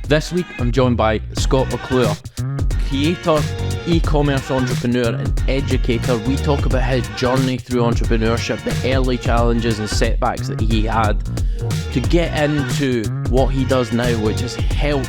This week I'm joined by Scott Mcclure, creator, e-commerce entrepreneur and educator. We talk about his journey through entrepreneurship, the early challenges and setbacks that he had to get into what he does now, which is help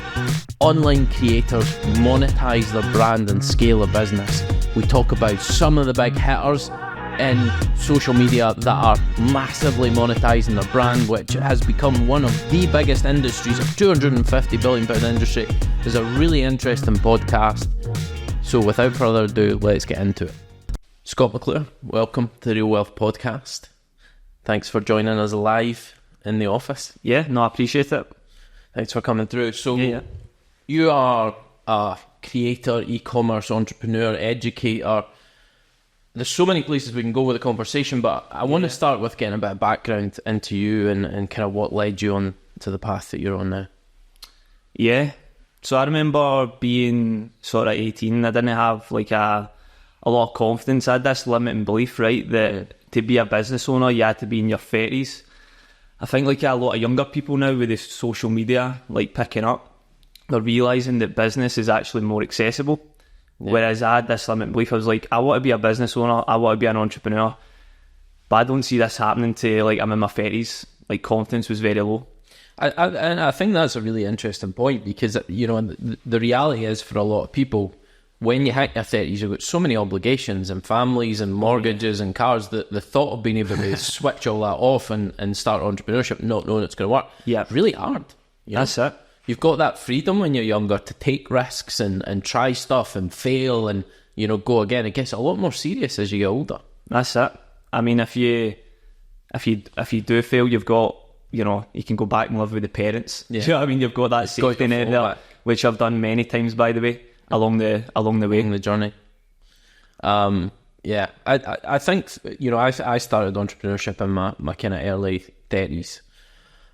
online creators monetize their brand and scale a business. We talk about some of the big hitters in social media that are massively monetizing their brand, which has become one of the biggest industries, a £250 billion industry. It's a really interesting podcast. So without further ado, let's get into it. Scott Mcclure, welcome to the Real Wealth Podcast. Thanks for joining us live in the office. Yeah, no, I appreciate it. Thanks for coming through. So you are a creator, e-commerce entrepreneur, educator. There's so many places we can go with the conversation, but I want to start with getting a bit of background into you and kind of what led you on to the path that you're on now. Yeah, so I remember being sort of 18. I didn't have like a lot of confidence. I had this limiting belief, right, that to be a business owner, you had to be in your 30s. I think like a lot of younger people now with this social media like picking up, they're realising that business is actually more accessible. Yeah. Whereas I had this limiting belief. I was like, I want to be a business owner, I want to be an entrepreneur, but I don't see this happening till like I'm in my 30s. Like confidence was very low. And I think that's a really interesting point because, you know, the reality is for a lot of people, when you hit your 30s, you've got so many obligations and families and mortgages and cars that the thought of being able to switch all that off and start entrepreneurship not knowing it's going to work, really hard. That's it. You've got that freedom when you're younger to take risks and try stuff and fail and, you know, go again. It gets a lot more serious as you get older. That's it. I mean, if you do fail, you've got, you know, you can go back and live with the parents. Yeah. Do you know what I mean? You've got that safety net there, which I've done many times, by the way, along the way. Along the journey. Yeah. I think, you know, I started entrepreneurship in my kind of early 30s.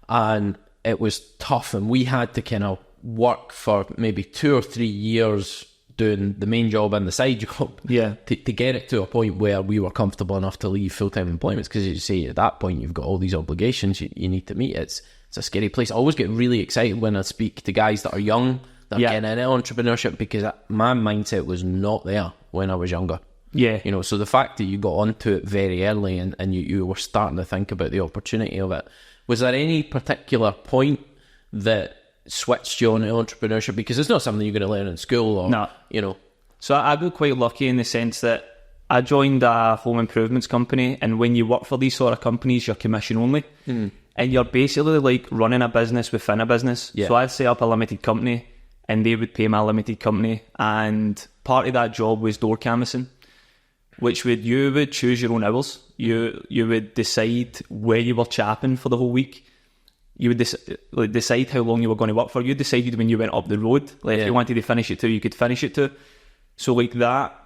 And it was tough, and we had to kind of work for maybe 2 or 3 years doing the main job and the side job to get it to a point where we were comfortable enough to leave full-time employment. Because as you say, at that point you've got all these obligations you need to meet. It's a scary place. I always get really excited when I speak to guys that are young, that are getting into entrepreneurship, because my mindset was not there when I was younger. Yeah. You know, so the fact that you got onto it very early and you were starting to think about the opportunity of it, was there any particular point that switched you on to entrepreneurship? Because it's not something you're going to learn in school or, you know. So I got quite lucky in the sense that I joined a home improvements company, and when you work for these sort of companies, you're commission only. And you're basically like running a business within a business. Yeah. So I'd set up a limited company and they would pay my limited company, and part of that job was door canvassing, which you would choose your own hours. You would decide where you were chapping for the whole week. You would decide how long you were going to work for. You decided when you went up the road. Like if you wanted to finish it too, you could finish it too. So like that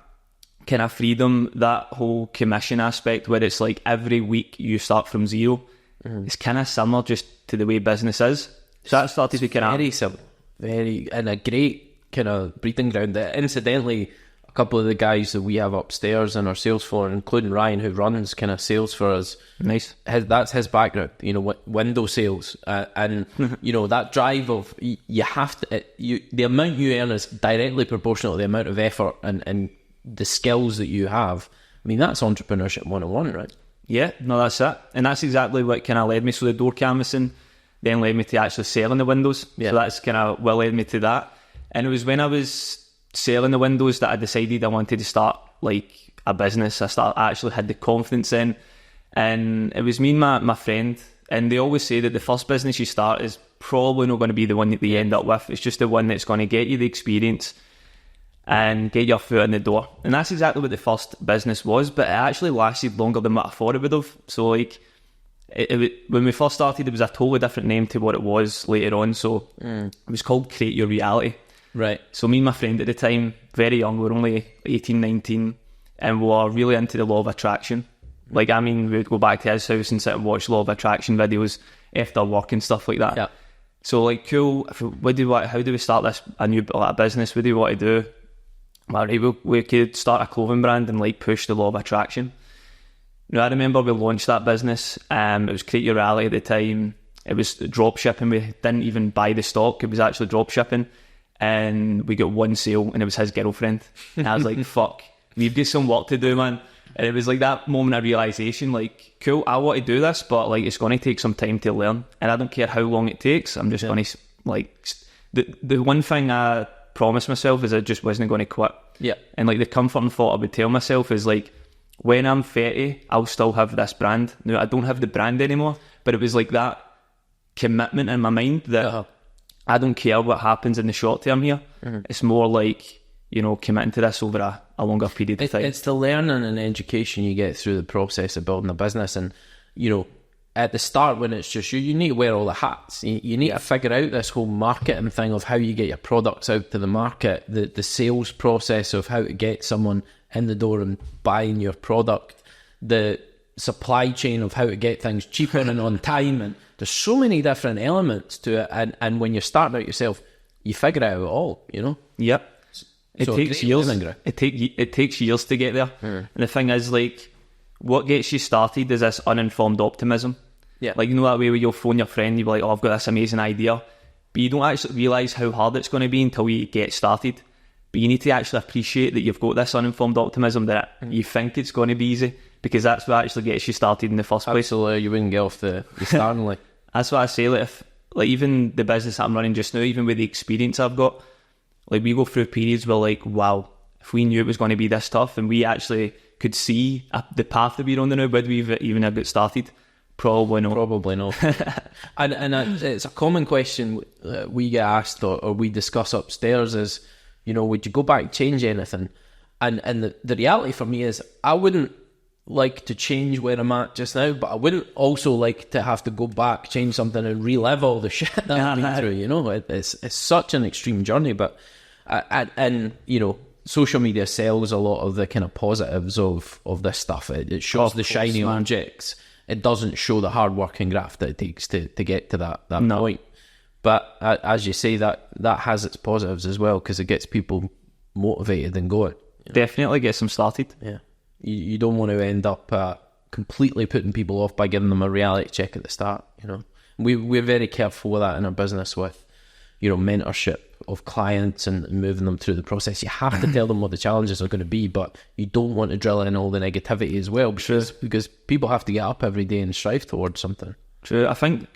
kind of freedom, that whole commission aspect where it's like every week you start from zero, it's kind of similar just to the way business is. So that started to kind of... Very simple. Very, and a great kind of breeding ground. Incidentally, a couple of the guys that we have upstairs in our sales floor, including Ryan, who runs kind of sales for us. Nice. That's his background, you know, window sales. And, you know, that drive of you have to, the amount you earn is directly proportional to the amount of effort and the skills that you have. I mean, that's entrepreneurship 101, right? Yeah, no, that's it. And that's exactly what kind of led me. So the door canvassing then led me to actually selling the windows. Yeah. So that's kind of what led me to that. And it was when I was selling the windows that I decided I wanted to start like a business. I actually had the confidence in, and it was me and my friend, and they always say that the first business you start is probably not going to be the one that you end up with. It's just the one that's going to get you the experience and get your foot in the door. And that's exactly what the first business was, but it actually lasted longer than what I thought it would have. So like when we first started, it was a totally different name to what it was later on. So it was called Create Your Reality. Right. So me and my friend at the time, very young, we were only 18, 19, and we were really into the law of attraction. Like, I mean, we would go back to his house and sit and watch law of attraction videos after work and stuff like that. Yeah. So like, cool, how do we start a new business? What do we want to do? Well, we could start a clothing brand and like push the law of attraction. Now, I remember we launched that business. It was Create Your Reality at the time. it was drop shipping. We didn't even buy the stock. It was actually drop shipping. And we got one sale, and it was his girlfriend. And I was like, fuck, we've got some work to do, man. And it was like that moment of realisation, like, cool, I want to do this, but like it's going to take some time to learn. And I don't care how long it takes. I'm just going to, like, the one thing I promised myself is I just wasn't going to quit. Yeah. And like the comfort and thought I would tell myself is like, when I'm 30, I'll still have this brand. Now, I don't have the brand anymore, but it was like that commitment in my mind that I don't care what happens in the short term here. It's more like, you know, committing to this over a longer period of time. It's the learning and education you get through the process of building a business. And, you know, at the start when it's just you need to wear all the hats. You need to figure out this whole marketing thing of how you get your products out to the market, the sales process of how to get someone in the door and buying your product, the supply chain of how to get things cheaper and on time. And there's so many different elements to it. And when you're starting out yourself, you figure it out all, you know? Yep. It takes years. It takes years to get there. And the thing is, like, what gets you started is this uninformed optimism. Yeah. Like, you know that way where you'll phone your friend, you'll be like, oh, I've got this amazing idea. But you don't actually realise how hard it's going to be until you get started. But you need to actually appreciate that you've got this uninformed optimism that you think it's going to be easy, because that's what actually gets you started in the first place. Absolutely, you wouldn't get off the starting line. That's what I say, like, even the business that I'm running just now, even with the experience I've got, like, we go through periods where, like, wow, if we knew it was going to be this tough and we actually could see the path that we're on now, would we even have got started? Probably not. Probably not. and it's a common question we get asked or we discuss upstairs is, you know, would you go back, change anything? And the reality for me is I wouldn't like to change where I'm at just now, but I wouldn't also like to have to go back, change something and relive all the shit that I've been through, you know? It's such an extreme journey, but and you know, social media sells a lot of the kind of positives of this stuff. It shows the shiny objects. It doesn't show the hard work and graft that it takes to get to that point. But as you say, that has its positives as well, because it gets people motivated and going. You know? Definitely gets them started. Yeah. You don't want to end up completely putting people off by giving them a reality check at the start. You know, we're very careful with that in our business with, you know, mentorship of clients and moving them through the process. You have to tell them what the challenges are going to be, but you don't want to drill in all the negativity as well, because people have to get up every day and strive towards something. True. I think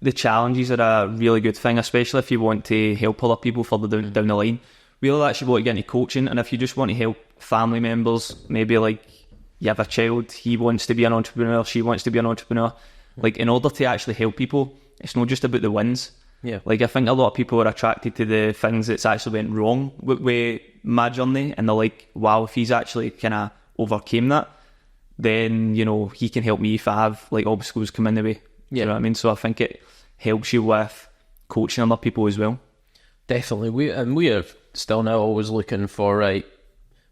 the challenges are a really good thing, especially if you want to help other people further down the line. Really actually want to get into coaching, and if you just want to help family members, maybe like you have a child, he wants to be an entrepreneur, she wants to be an entrepreneur, like in order to actually help people, it's not just about the wins. Yeah. Like I think a lot of people are attracted to the things that's actually went wrong with my journey, and they're like, wow, if he's actually kind of overcame that, then, you know, he can help me if I have like obstacles come in the way. Yeah. You know what I mean? So I think it helps you with coaching other people as well. Definitely. We are still now always looking for, right,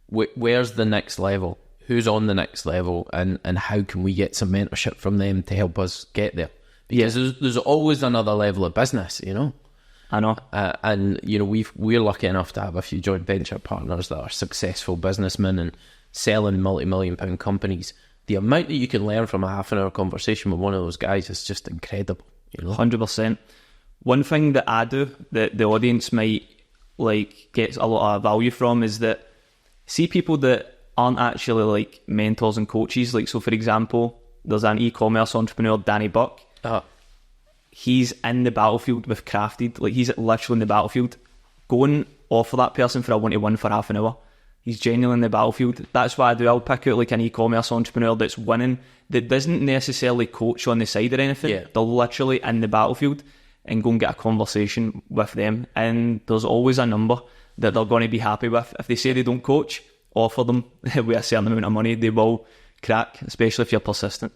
where's the next level? Who's on the next level? And how can we get some mentorship from them to help us get there? Because there's always another level of business, you know? I know. And, you know, we're lucky enough to have a few joint venture partners that are successful businessmen and selling multi-million-pound companies. The amount that you can learn from a half-an-hour conversation with one of those guys is just incredible, you know? 100%. One thing that I do that the audience might like get a lot of value from is that see people that aren't actually like mentors and coaches. Like, so for example, there's an e-commerce entrepreneur, Danny Buck. He's in the battlefield with Crafted. Like, he's literally in the battlefield. Go and offer that person for a 1-to-1 for half an hour. He's genuinely in the battlefield. That's what I do. I'll pick out like an e-commerce entrepreneur that's winning, that doesn't necessarily coach on the side or anything. Yeah. They're literally in the battlefield, and go and get a conversation with them. And there's always a number that they're going to be happy with. If they say they don't coach, offer them with a certain amount of money, they will crack, especially if you're persistent.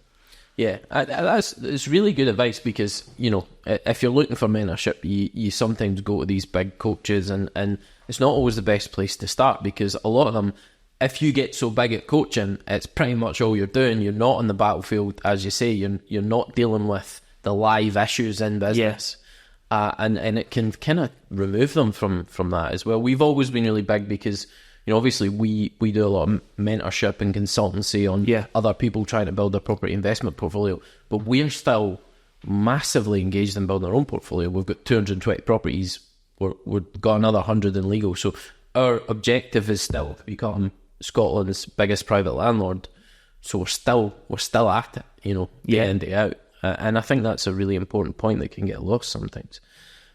Yeah, it's really good advice, because, you know, if you're looking for mentorship, you sometimes go to these big coaches, and it's not always the best place to start, because a lot of them, if you get so big at coaching, it's pretty much all you're doing. You're not on the battlefield, as you say. You're not dealing with the live issues in business. And it can kind of remove them from that as well. We've always been really big because, you know, obviously we do a lot of mentorship and consultancy on other people trying to build a property investment portfolio, but we're still massively engaged in building our own portfolio. We've got 220 properties. We've got another 100 in legal. So our objective is still to become Scotland's biggest private landlord. So we're still at it, day in, day out. And I think that's a really important point that can get lost sometimes.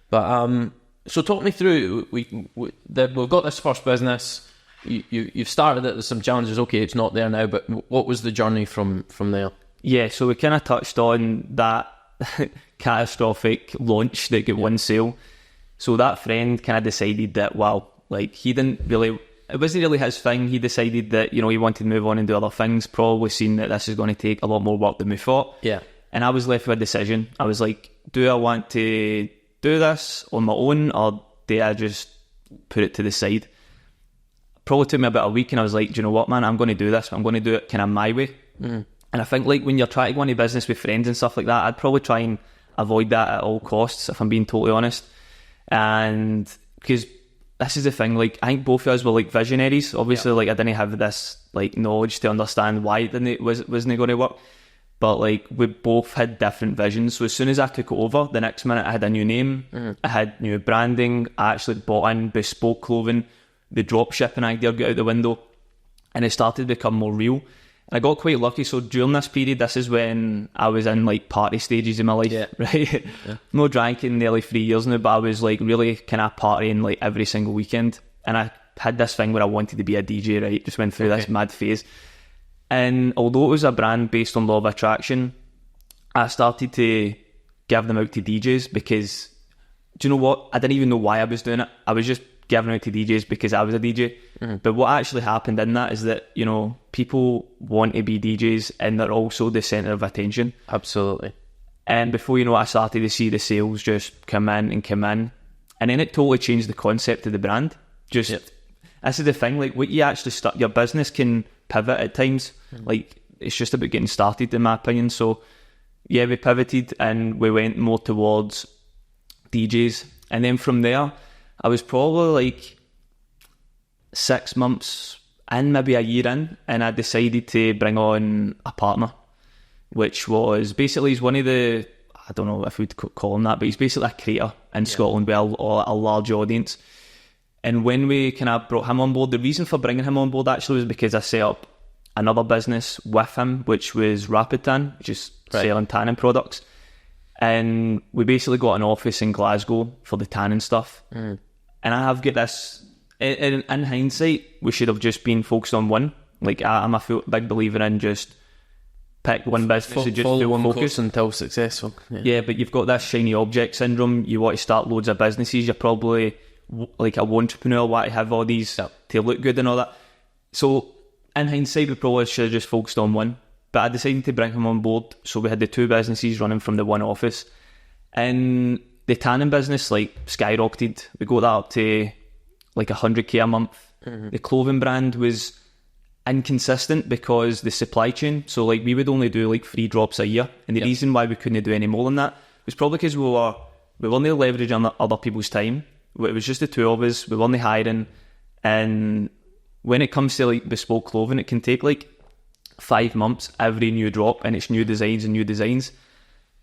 But so talk me through. We've got this first business. You've started it. There's some challenges. Okay, it's not there now. But what was the journey from there? Yeah, so we kind of touched on that catastrophic launch that got one sale. So that friend kind of decided that, it wasn't really his thing. He decided that, he wanted to move on and do other things, probably seen that this is going to take a lot more work than we thought. Yeah. And I was left with a decision. I was like, do I want to do this on my own, or do I just put it to the side? Probably took me about a week, and I was like, do you know what, man, I'm going to do this. I'm going to do it kind of my way. Mm. And I think when you're trying to go into business with friends and stuff like that, I'd probably try and avoid that at all costs, if I'm being totally honest. And because this is the thing, I think both of us were visionaries. Obviously, I didn't have this knowledge to understand why it wasn't going to work. But we both had different visions. So as soon as I took it over, the next minute I had a new name, I had new branding, I actually bought in bespoke clothing, the drop shipping idea got out the window, and it started to become more real. And I got quite lucky. So during this period, this is when I was in party stages in my life, right? Yeah. No drinking nearly 3 years now, but I was really kind of partying every single weekend. And I had this thing where I wanted to be a DJ, right? Just went through this mad phase. And although it was a brand based on law of attraction, I started to give them out to DJs because, do you know what? I didn't even know why I was doing it. I was just giving out to DJs because I was a DJ. Mm-hmm. But what actually happened in that is that, people want to be DJs and they're also the centre of attention. Absolutely. And before you know it, I started to see the sales just come in. And then it totally changed the concept of the brand. This is the thing, what you actually start, your business can pivot at times. Mm-hmm. It's just about getting started, in my opinion. So, yeah, we pivoted and we went more towards DJs. And then from there, I was probably 6 months in, maybe a year in, and I decided to bring on a partner, which was basically, he's one of the, I don't know if we'd call him that, but he's basically a creator in Scotland with a large audience. And when we kind of brought him on board, the reason for bringing him on board actually was because I set up another business with him, which was Rapid Tan, which is selling tanning products. And we basically got an office in Glasgow for the tanning stuff. Mm. And I have got this, in hindsight, we should have just been focused on one. I'm a big believer in just pick one business and just do one focus until successful. Yeah, but you've got this shiny object syndrome. You want to start loads of businesses. You're probably a entrepreneur, want to have all these to look good and all that. So in hindsight, we probably should have just focused on one. But I decided to bring him on board, so we had the two businesses running from the one office. And the tanning business skyrocketed. We got that up to 100k a month. Mm-hmm. The clothing brand was inconsistent because the supply chain. So we would only do 3 drops a year, and the reason why we couldn't do any more than that was probably because we weren't leveraging other people's time. It was just the two of us. We weren't hiring, and when it comes to bespoke clothing, it can take 5 months every new drop, and it's new designs.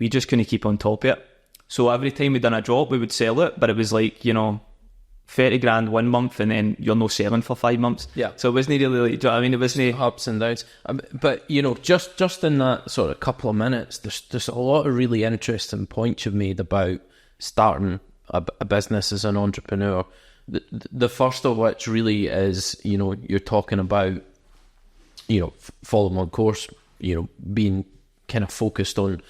We just couldn't keep on top of it. So every time we done a drop, we would sell it, but it was 30 grand 1 month, and then you're no selling for 5 months. Yeah. So it wasn't really, do you know what I mean? It wasn't ups and downs. But just in that sort of couple of minutes, there's a lot of really interesting points you've made about starting a business as an entrepreneur. The first of which really is, you're talking about, following one course, being kind of focused on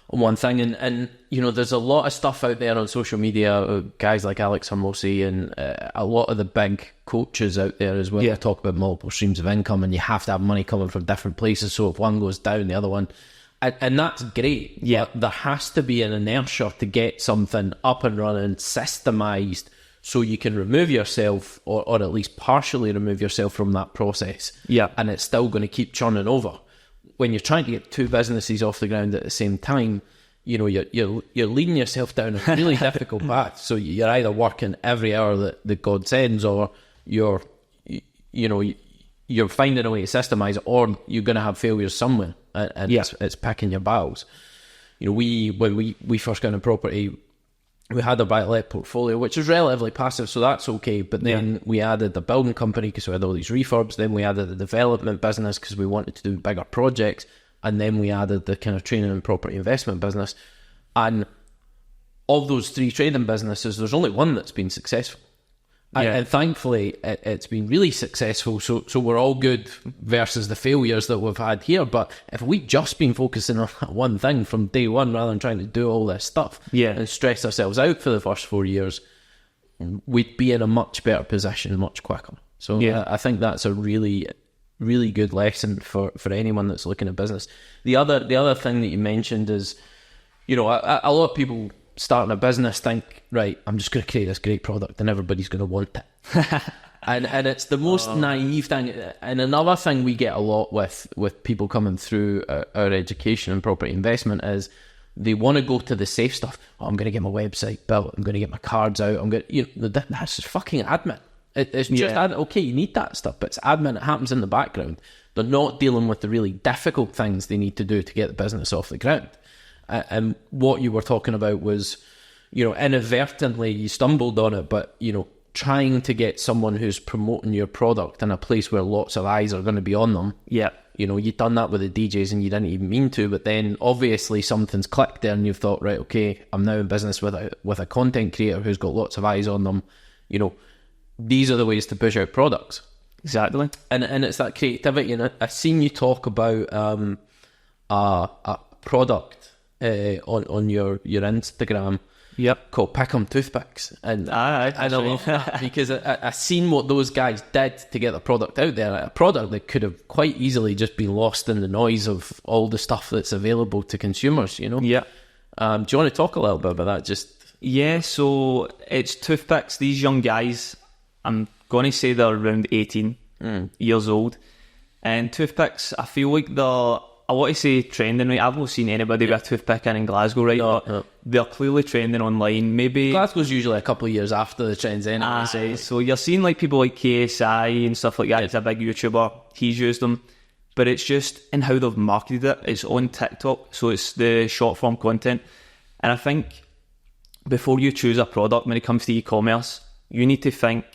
one thing, and there's a lot of stuff out there on social media, guys like Alex Hormozy and a lot of the big coaches out there as well. They talk about multiple streams of income, and you have to have money coming from different places, so if one goes down, the other one, and that's great. Yeah, but there has to be an inertia to get something up and running, systemized, so you can remove yourself, or at least partially remove yourself from that process. Yeah, and it's still going to keep churning over. When you're trying to get two businesses off the ground at the same time, you're leading yourself down a really difficult path. So you're either working every hour that God sends, or you're finding a way to systemize it, or you're going to have failures somewhere, and it's picking your battles. you know, when we first got into property, we had a buy-to-let portfolio, which is relatively passive, so that's okay. But then we added the building company because we had all these refurbs. Then we added the development business because we wanted to do bigger projects. And then we added the kind of training and property investment business. And of those 3 trading businesses, there's only one that's been successful. And thankfully, it's been really successful. So we're all good versus the failures that we've had here. But if we'd just been focusing on that one thing from day one rather than trying to do all this stuff and stress ourselves out for the first 4 years, we'd be in a much better position much quicker. So I think that's a really, really good lesson for anyone that's looking at business. The other thing that you mentioned is, you know, a lot of people starting a business think, right, I'm just going to create this great product and everybody's going to want it. and it's the most naive thing. And another thing we get a lot with people coming through our education and property investment is they want to go to the safe stuff. Oh, I'm going to get my website built. I'm going to get my cards out. I'm going to, you know, that's just fucking admin. It's just admin. Okay, you need that stuff, but it's admin. It happens in the background. They're not dealing with the really difficult things they need to do to get the business off the ground. And what you were talking about was, you know, inadvertently you stumbled on it, but, you know, trying to get someone who's promoting your product in a place where lots of eyes are going to be on them. Yeah. You know, you've done that with the DJs and you didn't even mean to, but then obviously something's clicked there and you've thought, right, okay, I'm now in business with a content creator who's got lots of eyes on them. You know, these are the ways to push out products. Exactly. And it's that creativity. And I've seen you talk about a product on your Instagram called Pick'em Toothpicks. And I love that because I seen what those guys did to get the product out there. A product that could have quite easily just been lost in the noise of all the stuff that's available to consumers, you know? Yeah. Do you want to talk a little bit about that? So it's toothpicks. These young guys, I'm going to say they're around 18 years old. And toothpicks, I feel like I want to say trending, right? I've not seen anybody with a toothpick in Glasgow, right? No. They're clearly trending online. Maybe Glasgow's usually a couple of years after the trends anyway. So you're seeing like people like KSI and stuff like that. It's a big YouTuber. He's used them. But it's just in how they've marketed it. It's on TikTok, so it's the short form content. And I think before you choose a product when it comes to e-commerce, you need to think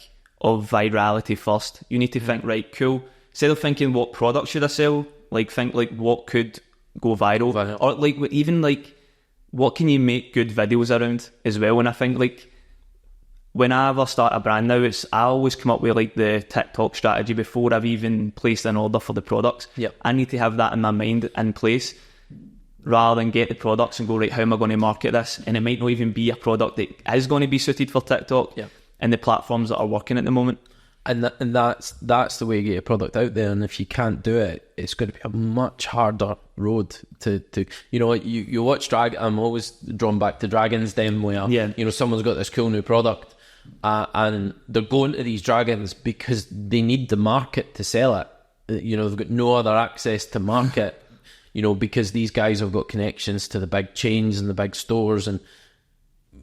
of virality first. You need to think, right, cool. Instead of thinking what product should I sell, like think like what could go viral, or like even like what can you make good videos around as well. And I think like when I ever start a brand now, I always come up with like the TikTok strategy before I've even placed an order for the products. I need to have that in my mind in place rather than get the products and go, right, how am I going to market this? And it might not even be a product that is going to be suited for TikTok and the platforms that are working at the moment. And that's the way you get your product out there. And if you can't do it, it's going to be a much harder road to you know, you watch I'm always drawn back to Dragon's Den where you know, someone's got this cool new product and they're going to these Dragons because they need the market to sell it. You know, they've got no other access to market, you know, because these guys have got connections to the big chains and the big stores. And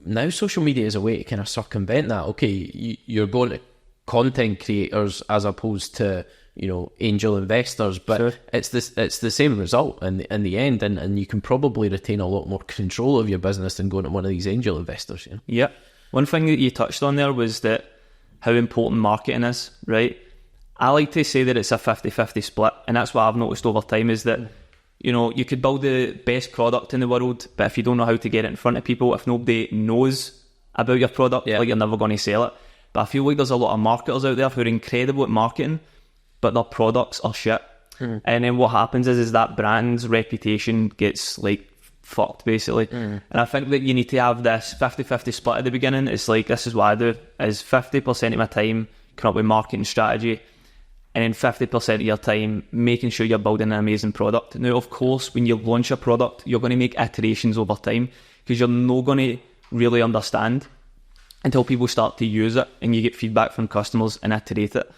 now social media is a way to kind of circumvent that. Okay, you're going to content creators as opposed to, you know, angel investors, but it's the same result in the end, and you can probably retain a lot more control of your business than going to one of these angel investors. You know? One thing that you touched on there was that how important marketing is, right? I like to say that it's a 50-50 split, and that's what I've noticed over time is that you know, you could build the best product in the world, but if you don't know how to get it in front of people, if nobody knows about your product, like, you're never going to sell it. But I feel like there's a lot of marketers out there who are incredible at marketing, but their products are shit. And then what happens is that brand's reputation gets like fucked basically. And I think that you need to have this 50-50 split at the beginning. It's like, this is what I do, is 50% of my time come up with marketing strategy, and then 50% of your time making sure you're building an amazing product. Now, of course, when you launch a product, you're going to make iterations over time because you're not going to really understand until people start to use it and you get feedback from customers and iterate it.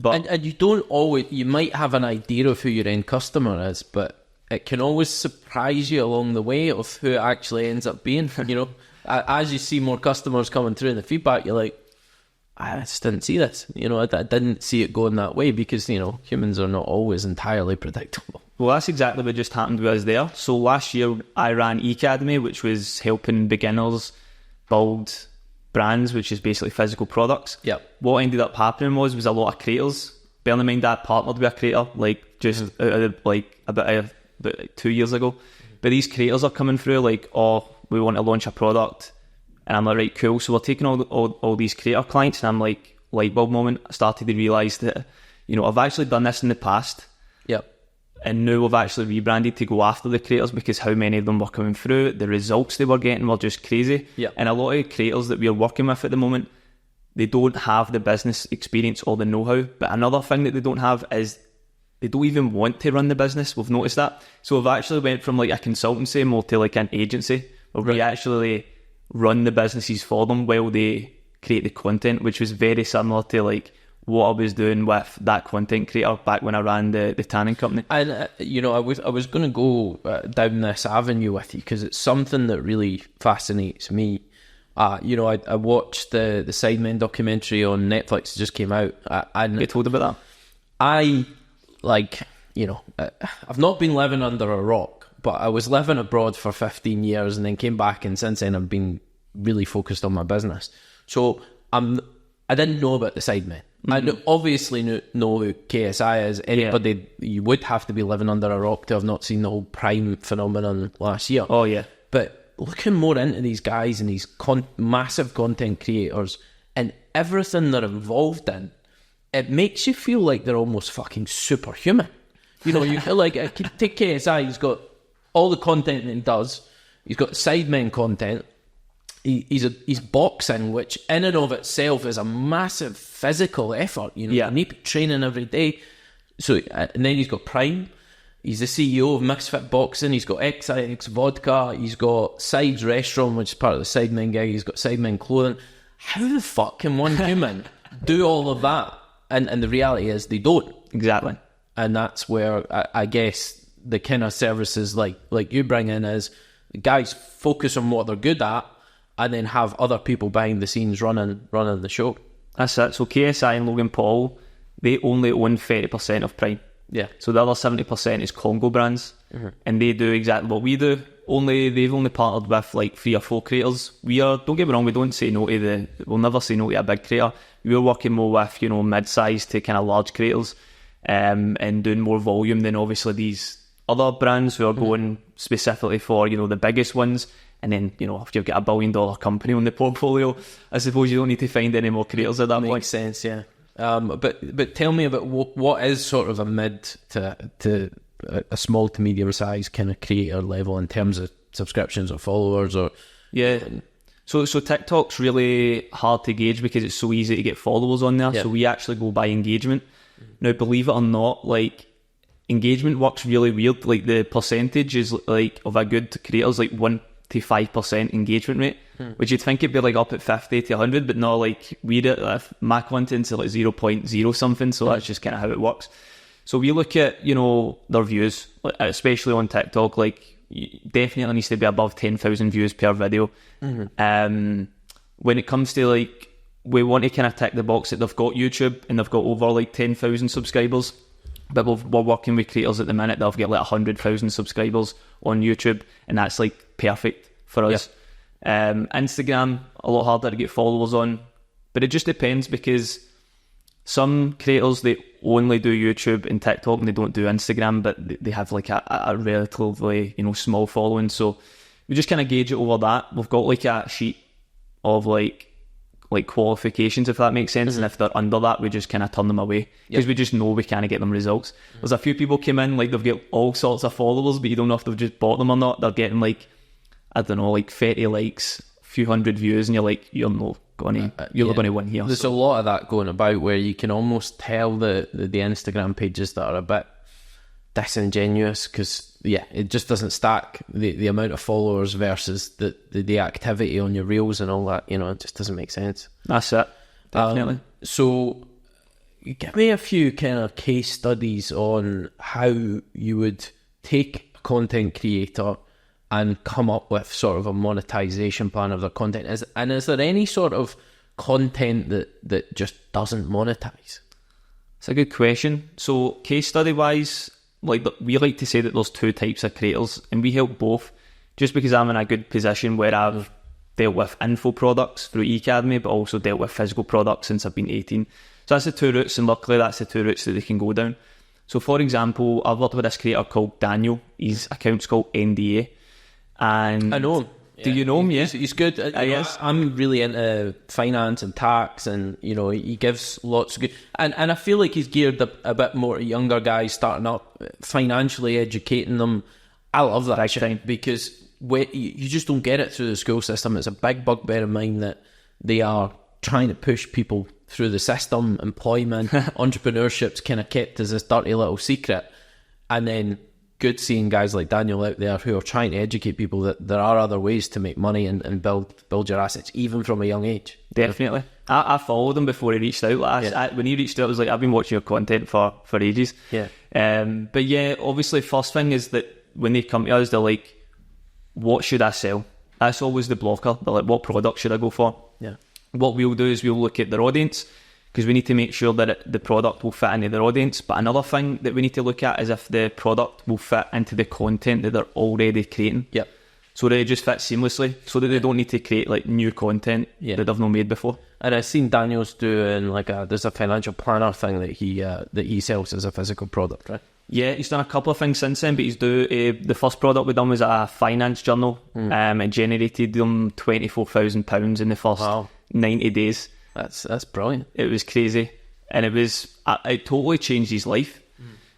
But and you don't always, you might have an idea of who your end customer is, but it can always surprise you along the way of who it actually ends up being. You know, as you see more customers coming through in the feedback, you're like, I just didn't see this. I didn't see it going that way because, humans are not always entirely predictable. Well, that's exactly what just happened with us there. So last year I ran Academy, which was helping beginners build brands, which is basically physical products. Yep. What ended up happening was a lot of creators. Bear in mind, I partnered with a creator about 2 years ago. But these creators are coming through like, oh, we want to launch a product. And I'm like, right, cool. So we're taking all these creator clients, and I'm like, light bulb moment. I started to realise that, I've actually done this in the past. Yep. And now we've actually rebranded to go after the creators because how many of them were coming through, the results they were getting were just crazy. Yep. And a lot of creators that we're working with at the moment, they don't have the business experience or the know-how. But another thing that they don't have is they don't even want to run the business. We've noticed that. So we've actually went from like a consultancy more to like an agency where we actually run the businesses for them while they create the content, which was very similar to like what I was doing with that content creator back when I ran the tanning company. And I was going to go down this avenue with you because it's something that really fascinates me. I watched the Sidemen documentary on Netflix. It just came out. And Get told about that. I've not been living under a rock, but I was living abroad for 15 years and then came back, and since then I've been really focused on my business. So I didn't know about the Sidemen. I obviously know who KSI is. Anybody, you would have to be living under a rock to have not seen the whole Prime phenomenon last year. Oh, yeah. But looking more into these guys and these massive content creators and everything they're involved in, it makes you feel like they're almost fucking superhuman. You like, take KSI, he's got all the content that he does. He's got Sidemen content. He's boxing, which in and of itself is a massive physical effort. You need to be training every day. So, and then he's got Prime. He's the CEO of Misfit Boxing. He's got XX Vodka. He's got Sides Restaurant, which is part of the Sidemen gig. He's got Sidemen Clothing. How the fuck can one human do all of that? And the reality is they don't. Exactly. And that's where I guess the kind of services like you bring in is guys focus on what they're good at and then have other people behind the scenes running the show. That's it. So KSI and Logan Paul, they only own 30% of Prime. Yeah. So the other 70% is Congo brands, and they do exactly what we do. They've only partnered with like 3 or 4 creators. Don't get me wrong, we don't say no to we'll never say no to a big creator. We're working more with mid-sized to kind of large creators, and doing more volume than obviously these other brands who are going specifically for the biggest ones. And then if you've got $1 billion company on the portfolio, I suppose you don't need to find any more creators at that point. Makes sense, yeah. But tell me about what is sort of a mid to a small to medium size kind of creator level in terms of subscriptions or followers or So TikTok's really hard to gauge because it's so easy to get followers on there. So we actually go by engagement. Now, believe it or not, like engagement works really weird. Like the percentage is like of a good creator's like 1 to 5% engagement rate, which you'd think it'd be like up at 50 to 100, but no, like we did my content's like 0.0 something, so that's just kind of how it works. So we look at their views, especially on TikTok, like definitely needs to be above 10,000 views per video. When it comes to like, we want to kind of tick the box that they've got YouTube and they've got over like 10,000 subscribers. But we're working with creators at the minute that have got like 100,000 subscribers on YouTube, and that's like perfect for us. Instagram, a lot harder to get followers on, but it just depends because some creators, they only do YouTube and TikTok and they don't do Instagram, but they have like a relatively small following. So we just kind of gauge it over that. We've got like a sheet of like qualifications, if that makes sense, and if they're under that, we just kind of turn them away because we just know we can't get them results. There's a few people came in, like they've got all sorts of followers, but you don't know if they've just bought them or not. They're getting like, I don't know, like 30 likes, a few hundred views, and you're like, you're not going to win here. There's a lot of that going about where you can almost tell the Instagram pages that are a bit disingenuous because it just doesn't stack the amount of followers versus the activity on your reels and all that. It just doesn't make sense. That's it, definitely. So give me a few kind of case studies on how you would take a content creator and come up with sort of a monetization plan of their content. Is there any sort of content that just doesn't monetize? It's a good question. So case study wise, like we like to say that there's two types of creators, and we help both. Just because I'm in a good position where I've dealt with info products through eAcademy, but also dealt with physical products since I've been 18. So that's the two routes, and luckily that's the two routes that they can go down. So for example, I've worked with this creator called Daniel. His account's called NDA. And I know him. Do you know him? Yeah, he's good. Yes. I'm really into finance and tax, and he gives lots of good. And I feel like he's geared a bit more to younger guys starting up, financially educating them. I love that shit because you just don't get it through the school system. It's a big bugbear of mine that they are trying to push people through the system. Employment, entrepreneurship's kind of kept as this dirty little secret, and then good seeing guys like Daniel out there who are trying to educate people that there are other ways to make money and build your assets even from a young age. Definitely. I followed him before he reached out. When he reached out, I was like, I've been watching your content for ages. Yeah. But yeah, obviously first thing is that when they come to us, they're like, what should I sell? That's always the blocker. They're like, what product should I go for? Yeah. What we'll do is we'll look at their audience, because we need to make sure that the product will fit into their audience. But another thing that we need to look at is if the product will fit into the content that they're already creating. Yep. So that it just fits seamlessly, so that they don't need to create like new content that they've not made before. And I've seen Daniel's doing there's a financial planner thing that he sells as a physical product, right? Yeah, he's done a couple of things since then, but he's the first product we done was a finance journal. It generated them £24,000 in the first 90 days. That's brilliant. It was crazy, and it totally changed his life.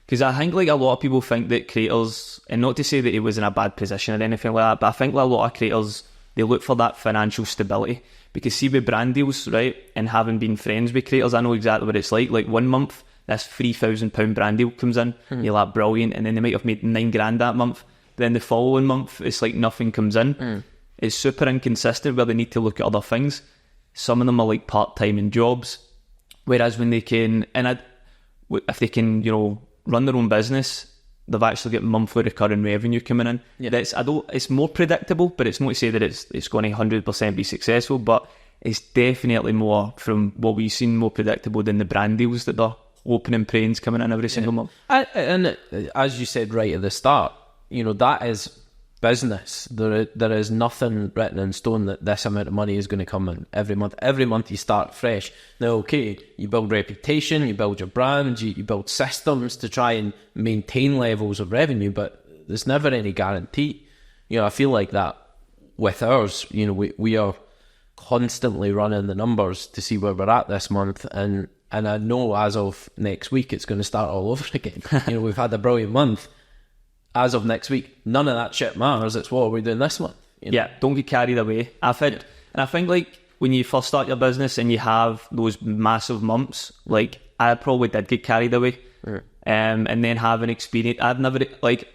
Because I think like a lot of people think that creators, and not to say that he was in a bad position or anything like that, but I think like a lot of creators, they look for that financial stability. Because see with brand deals, right, and having been friends with creators, I know exactly what it's like. Like 1 month, this £3,000 brand deal comes in, you're like brilliant, and then they might have made $9,000 that month. But then the following month, it's like nothing comes in. It's super inconsistent where they need to look at other things. Some of them are like part-time in jobs, whereas when they can, if they can, run their own business, they've actually got monthly recurring revenue coming in. Yeah. It's more predictable, but it's not to say that it's going to 100% be successful, but it's definitely more, from what we've seen, more predictable than the brand deals that they're opening pranes coming in every single month. And as you said right at the start, that is business. There is nothing written in stone that this amount of money is going to come in every month. Every month you start fresh. Now, okay, you build reputation, you build your brand, you build systems to try and maintain levels of revenue, but there's never any guarantee. I feel like that with ours, we are constantly running the numbers to see where we're at this month, and I know as of next week it's going to start all over again. We've had a brilliant month. As of next week, none of that shit matters. It's what are we doing this month? Yeah, don't get carried away. And I think like when you first start your business and you have those massive months, like I probably did get carried away. And then having experience, I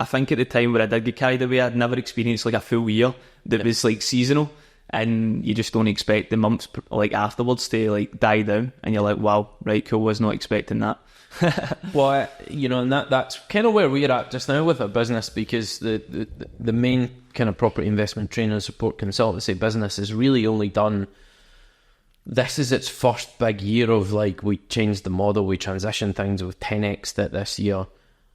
think at the time where I did get carried away, I'd never experienced like a full year that was like seasonal, and you just don't expect the months like afterwards to like die down, and you're like, wow, right, cool, was not expecting that. Well, and that's kind of where we're at just now with our business, because the main kind of property investment training and support consultancy business is really only done. This is its first big year of like, we changed the model, we transitioned things with 10x that this year.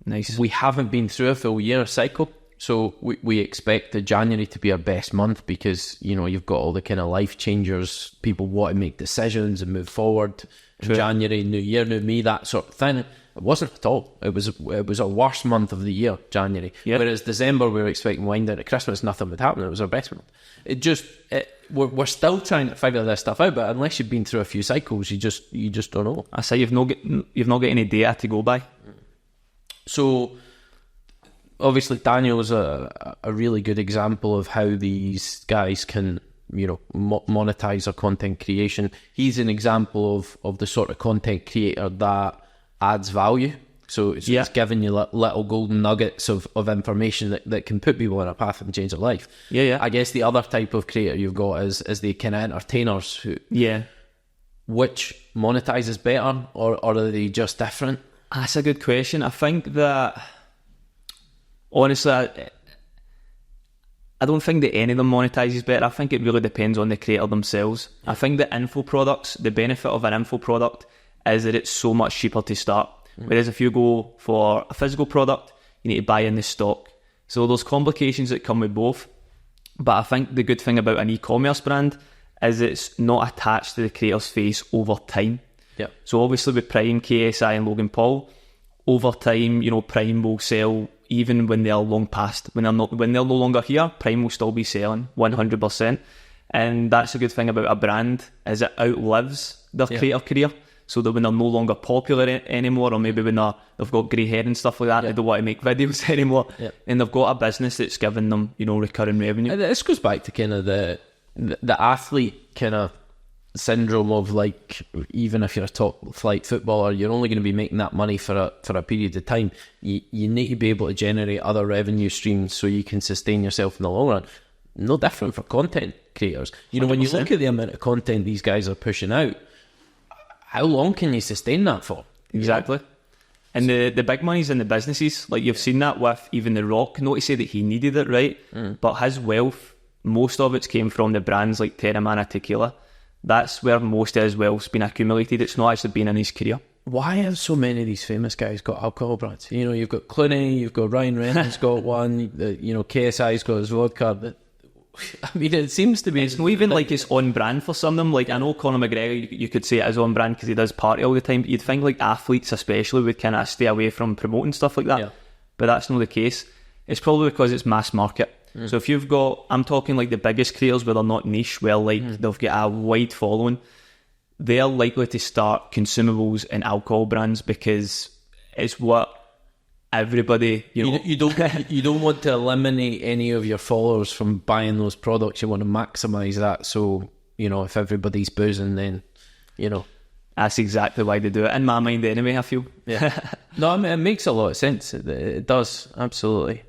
Nice. We haven't been through a full year cycle, so we expect the January to be our best month, because you've got all the kind of life changers, people want to make decisions and move forward. True. January, new year, new me, that sort of thing. It wasn't at all. It was our worst month of the year, January. Yep. Whereas December, we were expecting wind down at Christmas, nothing would happen. It was our best month. We're still trying to figure this stuff out, but unless you've been through a few cycles, you just don't know. I say you've not got any data to go by. So obviously Daniel is a really good example of how these guys can monetize their content creation. He's an example of the sort of content creator that adds value. So it's giving you little golden nuggets of information that can put people on a path and change their life. Yeah. I guess the other type of creator you've got is the kind of entertainers who... Yeah. Which monetizes better, or are they just different? That's a good question. I think that... Honestly, I I don't think that any of them monetizes better. I think it really depends on the creator themselves. Yeah. I think the info products, the benefit of an info product is that it's so much cheaper to start. Whereas if you go for a physical product, you need to buy in the stock. So there's complications that come with both. But I think the good thing about an e-commerce brand is it's not attached to the creator's face over time. Yeah. So obviously with Prime, KSI and Logan Paul, over time, Prime will sell even when they're long past. When they're no longer here, Prime will still be selling 100%. And that's the good thing about a brand, is it outlives their creator career. So that when they're no longer popular anymore, or maybe when they've got grey hair and stuff like that, they don't want to make videos anymore, and they've got a business that's giving them, recurring revenue. And this goes back to kind of the athlete kind of syndrome of, like, even if you're a top flight footballer, you're only going to be making that money for a period of time. You need to be able to generate other revenue streams so you can sustain yourself in the long run. No different for content creators. 100%. When you look at the amount of content these guys are pushing out, how long can you sustain that for? Exactly. And the big money's in the businesses. Like, you've seen that with even The Rock. Not to say that he needed it, right? But his wealth, most of it came from the brands like Terramana Tequila. That's where most of his wealth's been accumulated. It's not actually been in his career. Why have so many of these famous guys got alcohol brands? You've got Clooney, you've got Ryan Reynolds got one, KSI's got his vodka. I mean, it seems to be... It's not even like it's on brand for some of them. Like, I know Conor McGregor, you could say it is on brand because he does party all the time, but you'd think like athletes especially would kind of stay away from promoting stuff like that. Yeah. But that's not the case. It's probably because it's mass market. So if you've got... I'm talking like the biggest creators where they're not niche, where like they've got a wide following, they're likely to start consumables and alcohol brands because it's what... everybody, you don't want to eliminate any of your followers from buying those products. You want to maximize that. So if everybody's boozing, then that's exactly why they do it. In my mind, anyway, I feel. Yeah. No, I mean, it makes a lot of sense. It does, absolutely.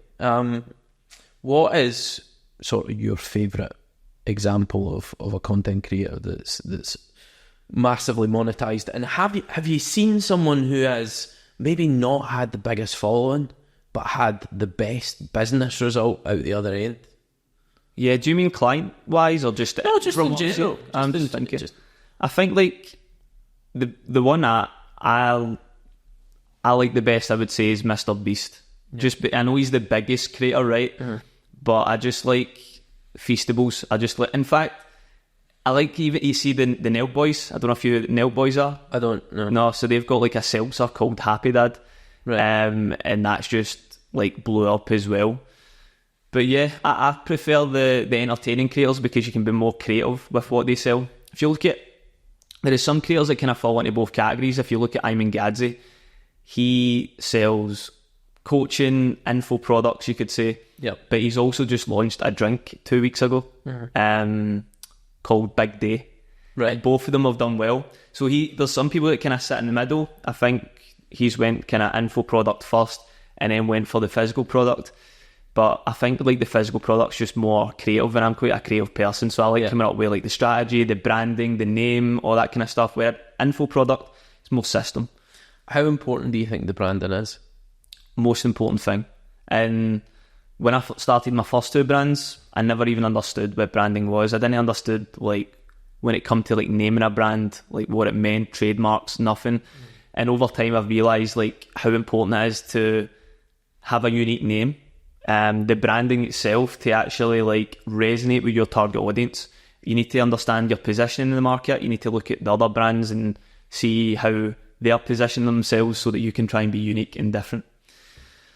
What is sort of your favorite example of a content creator that's massively monetized? And have you seen someone who has maybe not had the biggest following, but had the best business result out the other end? Yeah, do you mean client-wise or just... No, just in general. I'm just thinking. I think, like, the one I like the best, I would say, is Mr. Beast. Yeah. I know he's the biggest creator, right? But I just like Feastables. In fact, I like even, you see the Nail Boys. I don't know if you Nail Boys are. I don't know. No, so they've got like a seltzer called Happy Dad. Right. And that's just like blew up as well. But yeah, I prefer the entertaining creators because you can be more creative with what they sell. If you look at, there is some creators that kind of fall into both categories. If you look at Ayman Gadzi, he sells coaching, info products, you could say. Yep. But he's also just launched a drink 2 weeks ago. Called Big Day. Right. And both of them have done well. So there's some people that kind of sit in the middle. I think he's went kind of info product first and then went for the physical product. But I think like the physical product's just more creative, and I'm quite a creative person, so I like coming up with like the strategy, the branding, the name, all that kind of stuff, where info product is more system. How important do you think the branding is? Most important thing. And when I started my first two brands, I never even understood what branding was. I didn't understood like when it come to like naming a brand, like what it meant, trademarks, nothing. And over time I've realised like how important it is to have a unique name. The branding itself to actually like resonate with your target audience. You need to understand your position in the market. You need to look at the other brands and see how they're positioning themselves so that you can try and be unique and different.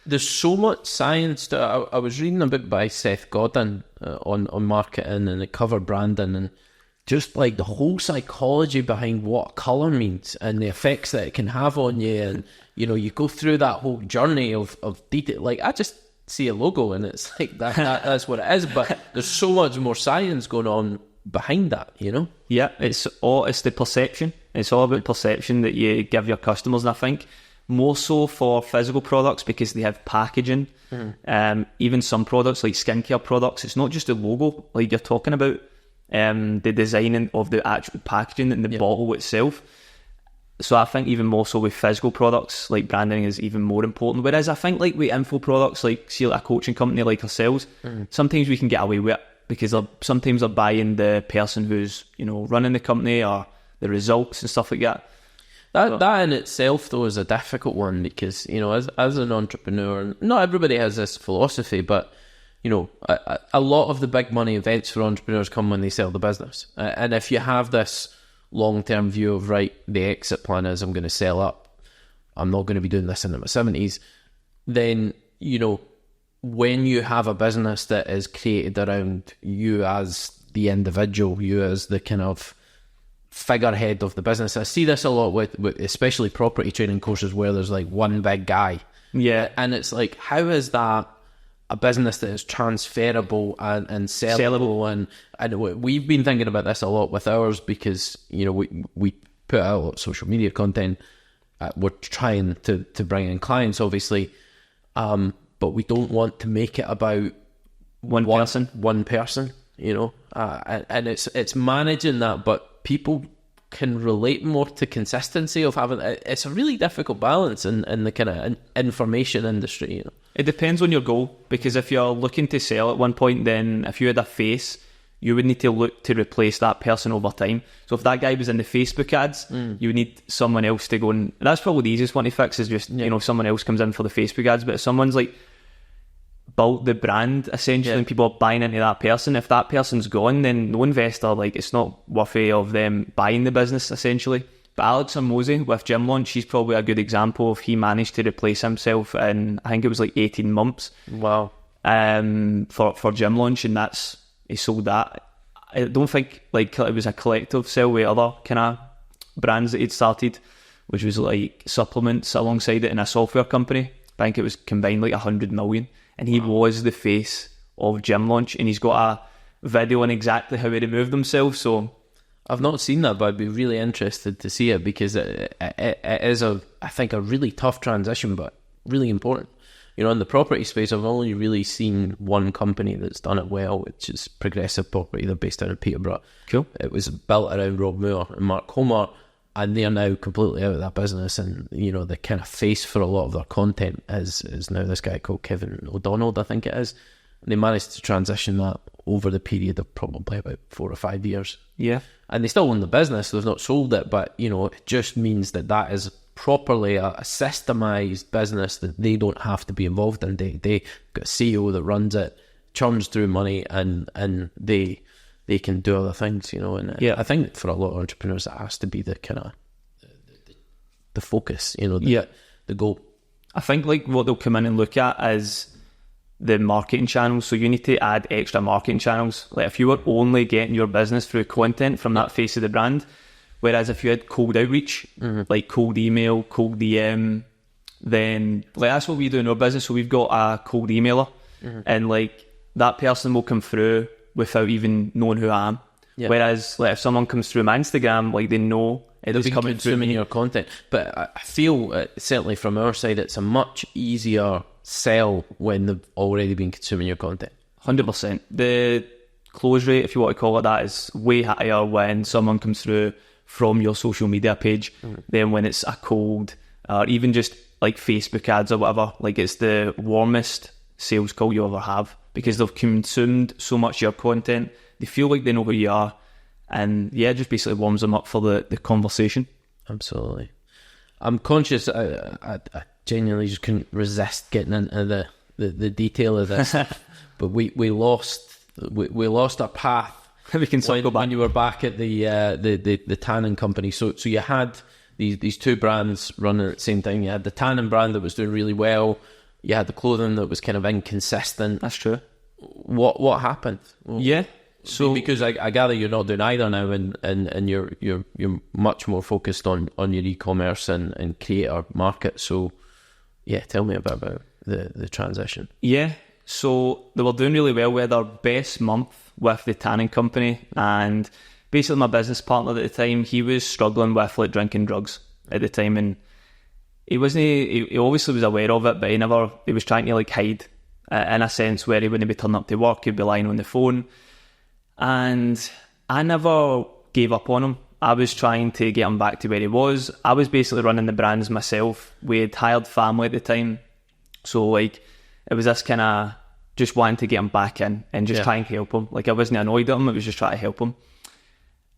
There's so much science to it. I was reading a bit by Seth Godin on marketing and the cover branding and just like the whole psychology behind what colour means and the effects that it can have on you. And, you know, you go through that whole journey of detail. Like, I just see a logo and it's like that's what it is. But there's so much more science going on behind that, you know? Yeah, it's the perception. It's all about perception that you give your customers. And I think more so for physical products because they have packaging. Even some products like skincare products, it's not just the logo like you're talking about. The designing of the actual packaging and the bottle itself. So I think even more so with physical products, like branding is even more important. Whereas I think like with info products, like see like a coaching company like ourselves, sometimes we can get away with it because sometimes they're buying the person who's, you know, running the company or the results and stuff like that. That in itself though is a difficult one because, you know, as an entrepreneur, not everybody has this philosophy, but you know, a lot of the big money events for entrepreneurs come when they sell the business. And if you have this long-term view of, right, the exit plan is I'm going to sell up, I'm not going to be doing this into my 70s, then, you know, when you have a business that is created around you as the individual, you as the kind of figurehead of the business. I see this a lot with especially property training courses where there's like one big guy. Yeah. And it's like, how is that a business that is transferable and sellable? And we've been thinking about this a lot with ours because, you know, we put out a lot of social media content. We're trying to bring in clients, obviously, but we don't want to make it about one person, you know, and it's managing that, but people can relate more to consistency of having. It's a really difficult balance in the kind of information industry, you know. It depends on your goal, because if you're looking to sell at one point, then if you had a face, you would need to look to replace that person over time. So if that guy was in the Facebook ads, you would need someone else to go, and that's probably the easiest one to fix is just, you know, someone else comes in for the Facebook ads. But if someone's like built the brand essentially and people are buying into that person, if that person's gone, then no investor, like, it's not worthy of them buying the business essentially. But Alex Hormozi with Gym Launch, he's probably a good example of he managed to replace himself in, I think it was like 18 months. Wow. For Gym Launch, and he sold that. I don't think like it was a collective sale with other kind of brands that he'd started, which was like supplements alongside it in a software company. I think it was combined like 100 million. And he was the face of Gym Launch, and he's got a video on exactly how he removed himself. So I've not seen that, but I'd be really interested to see it because it is I think a really tough transition, but really important. You know, in the property space, I've only really seen one company that's done it well, which is Progressive Property. They're based out of Peterborough. Cool. It was built around Rob Moore and Mark Homer, and they are now completely out of that business. And, you know, the kind of face for a lot of their content is now this guy called Kevin O'Donnell, I think it is. And they managed to transition that over the period of probably about 4 or 5 years. Yeah. And they still own the business, so they've not sold it, but, you know, it just means that is properly a systemized business that they don't have to be involved in. They got a CEO that runs it, churns through money, and they can do other things, you know. And I think for a lot of entrepreneurs, that has to be the kind of the focus, you know, the goal. I think like what they'll come in and look at is the marketing channels. So you need to add extra marketing channels. Like if you were only getting your business through content from that face of the brand, whereas if you had cold outreach, like cold email, cold DM, then like that's what we do in our business. So we've got a cold emailer, and like that person will come through without even knowing who I am. Yeah. Whereas like if someone comes through my Instagram, like they know it's coming through your content. But I feel certainly from our side, it's a much easier sell when they've already been consuming your content. 100%. The close rate, if you want to call it that, is way higher when someone comes through from your social media page than when it's a cold or even just like Facebook ads or whatever. Like it's the warmest sales call you ever have because they've consumed so much of your content. They feel like they know who you are, and it just basically warms them up for the conversation. Absolutely. I'm conscious I genuinely just couldn't resist getting into the detail of this, but we lost our path. We can circle back. When you were back at the tanning company. So you had these two brands running at the same time. You had the tanning brand that was doing really well. You had the clothing that was kind of inconsistent. That's true. What happened? Yeah. So because I gather you're not doing either now, and you're much more focused on your e-commerce and creator market. So yeah, tell me a bit about the transition. Yeah. So they were doing really well. We had our best month with the tanning company, and basically my business partner at the time, he was struggling with like drinking drugs at the time, and he obviously was aware of it, but he was trying to like hide in a sense where he wouldn't be turning up to work, he'd be lying on the phone. And I never gave up on him. I was trying to get him back to where he was. I was basically running the brands myself. We had hired family at the time. So, like, it was this kind of just wanting to get him back in and just try and help him. Like, I wasn't annoyed at him, it was just trying to help him.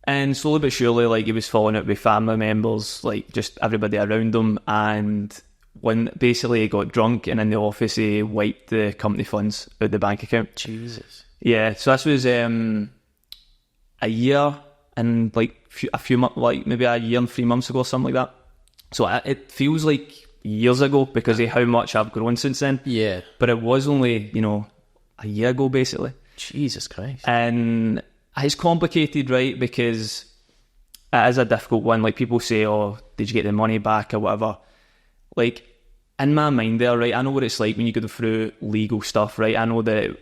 And slowly but surely, like, he was falling out with family members, like, just everybody around him. And when basically he got drunk and in the office, he wiped the company funds out the bank account. Jesus. Yeah, so this was a year and like a few months, like maybe a year and 3 months ago, something like that. So it feels like years ago because of how much I've grown since then. Yeah. But it was only, a year ago, basically. Jesus Christ. And it's complicated, right? Because it is a difficult one. Like, people say, oh, did you get the money back or whatever? Like, in my mind there, right, I know what it's like when you go through legal stuff, right? I know that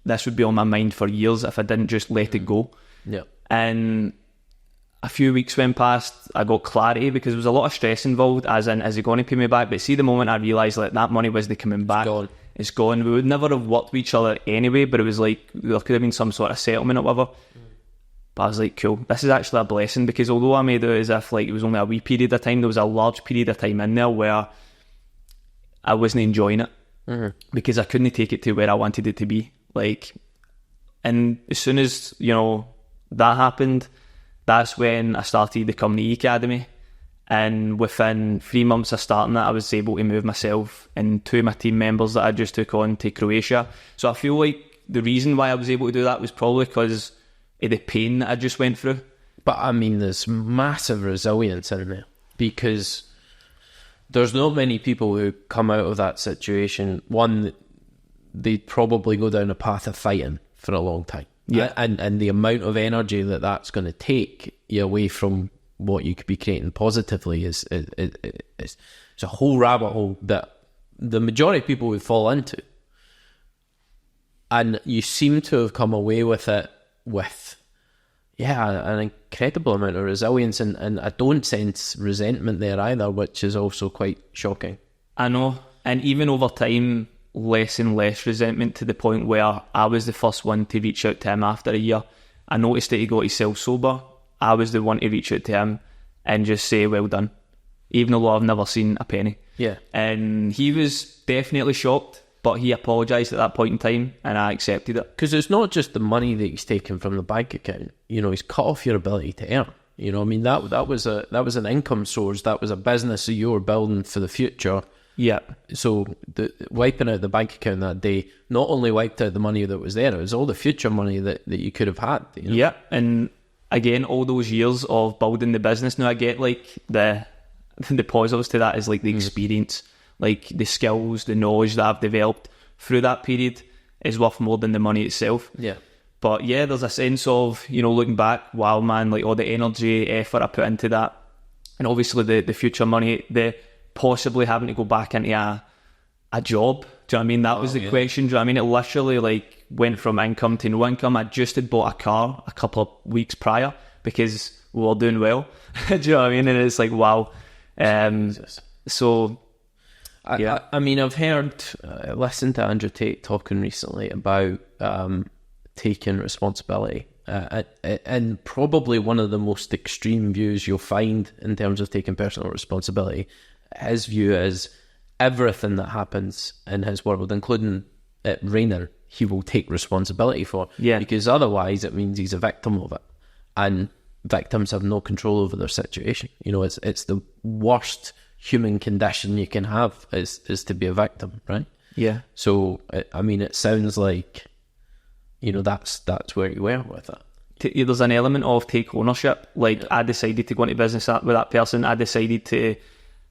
this would be on my mind for years if I didn't just let it go. Yeah. And a few weeks went past, I got clarity because there was a lot of stress involved, as in, is he going to pay me back? But see, the moment I realised that money wasn't coming back, it's gone. We would never have worked with each other anyway, but it was like there could have been some sort of settlement or whatever. But I was like, cool, this is actually a blessing, because although I made it as if like it was only a wee period of time, there was a large period of time in there where I wasn't enjoying it because I couldn't take it to where I wanted it to be. Like, and as soon as, that happened, that's when I started the company Academy. And within 3 months of starting that, I was able to move myself and 2 of my team members that I just took on to Croatia. So I feel like the reason why I was able to do that was probably because of the pain that I just went through. But I mean, there's massive resilience in there, because there's not many people who come out of that situation. One, they'd probably go down a path of fighting for a long time. Yeah. And the amount of energy that's going to take you away from what you could be creating positively is it's a whole rabbit hole that the majority of people would fall into. And you seem to have come away with it with, an incredible amount of resilience, and I don't sense resentment there either, which is also quite shocking. I know. And even over time, less and less resentment, to the point where I was the first one to reach out to him after a year. I noticed that he got himself sober. I was the one to reach out to him and just say, well done, even though I've never seen a penny. Yeah. And he was definitely shocked, but he apologised at that point in time, and I accepted it. Because it's not just the money that he's taken from the bank account. He's cut off your ability to earn. I mean, that was an income source. That was a business that you were building for the future. Yeah. So wiping out the bank account that day not only wiped out the money that was there, it was all the future money that you could have had. Yeah. And again, all those years of building the business, now I get like the positives to that is like the experience, like the skills, the knowledge that I've developed through that period is worth more than the money itself. Yeah. But yeah, there's a sense of, looking back, wow, man, like all the energy, effort I put into that, and obviously the future money, the possibly having to go back into a job. Do you know what I mean? That was the question. Do you know what I mean? It literally like went from income to no income. I just had bought a car a couple of weeks prior because we were doing well. Do you know what I mean? And it's like, wow. So, yeah. I mean, I've heard, listened to Andrew Tate talking recently about taking responsibility. And probably one of the most extreme views you'll find in terms of taking personal responsibility. His view is everything that happens in his world, including it raining, he will take responsibility for. Yeah. Because otherwise it means he's a victim of it. And victims have no control over their situation. It's the worst human condition you can have is to be a victim, right? Yeah. So, I mean, it sounds like, that's where you were with it. There's an element of take ownership. Like, I decided to go into business with that person. I decided to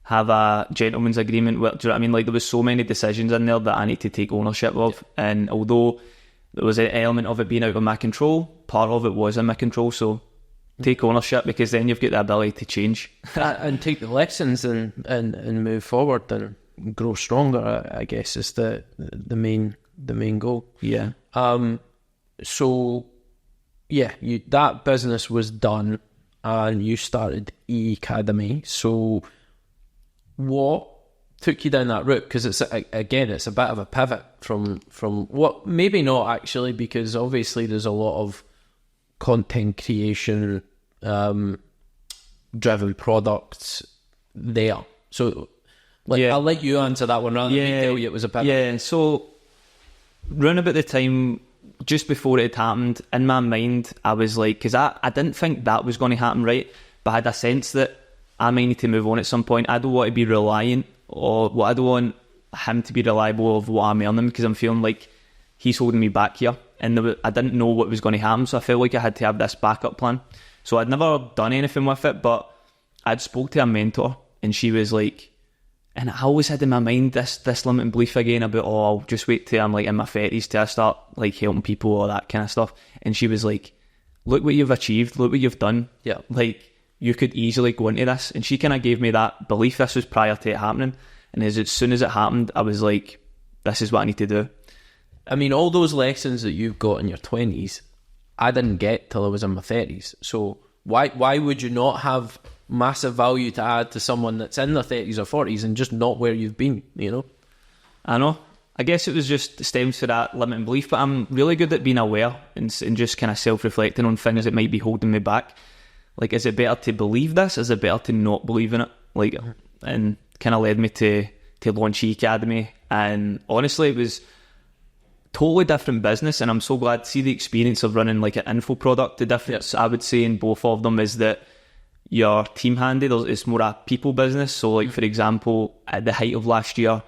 have a gentleman's agreement with, do you know what I mean? Like, there was so many decisions in there that I need to take ownership of. Yeah. And although there was an element of it being out of my control, part of it was in my control. So take ownership, because then you've got the ability to change. And take the lessons and move forward and grow stronger, I guess, is the main goal. Yeah. So, yeah, that business was done and you started E-Academy. So what took you down that route? Because it's a bit of a pivot from what, maybe not actually, because obviously there's a lot of content creation driven products there. So I'll let you answer that one rather than me tell you it was a pivot. Yeah, so round about the time just before it had happened, in my mind I was like, because I didn't think that was going to happen, right? But I had a sense that I might need to move on at some point. I don't want to be reliant, or I don't want him to be reliable of what I'm earning, because I'm feeling like he's holding me back here, and I didn't know what was going to happen, so I felt like I had to have this backup plan. So I'd never done anything with it, but I'd spoke to a mentor, and she was like, and I always had in my mind this limiting belief again about, I'll just wait till I'm like in my 30s till I start like helping people or that kind of stuff. And she was like, look what you've achieved, look what you've done. Yeah. Like, you could easily go into this. And she kind of gave me that belief. This was prior to it happening. And as soon as it happened, I was like, this is what I need to do. I mean, all those lessons that you've got in your 20s, I didn't get till I was in my 30s. So why would you not have massive value to add to someone that's in their 30s or 40s and just not where you've been, you know? I know. I guess it was just stems for that limiting belief, but I'm really good at being aware and just kind of self-reflecting on things that might be holding me back. Like, is it better to believe this? Is it better to not believe in it? Like, and kind of led me to launch E-Academy. And honestly, it was totally different business, and I'm so glad to see the experience of running like an info product. The difference I would say in both of them is that your team handy, it's more a people business. So like, for example, at the height of last year,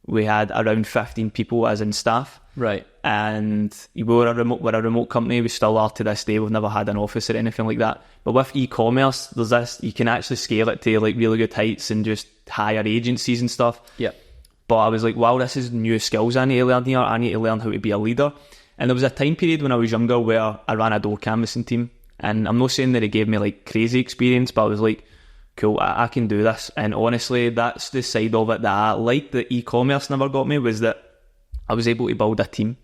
we had around 15 people as in staff. Right. And we're a remote company. We still are to this day. We've never had an office or anything like that. But with e-commerce, there's this, you can actually scale it to like really good heights and just hire agencies and stuff. Yeah. But I was like, wow, this is new skills I need to learn here. I need to learn how to be a leader. And there was a time period when I was younger where I ran a door canvassing team. And I'm not saying that it gave me like crazy experience, but I was like, cool, I can do this. And honestly, that's the side of it that I liked that e-commerce never got me, was that I was able to build a team.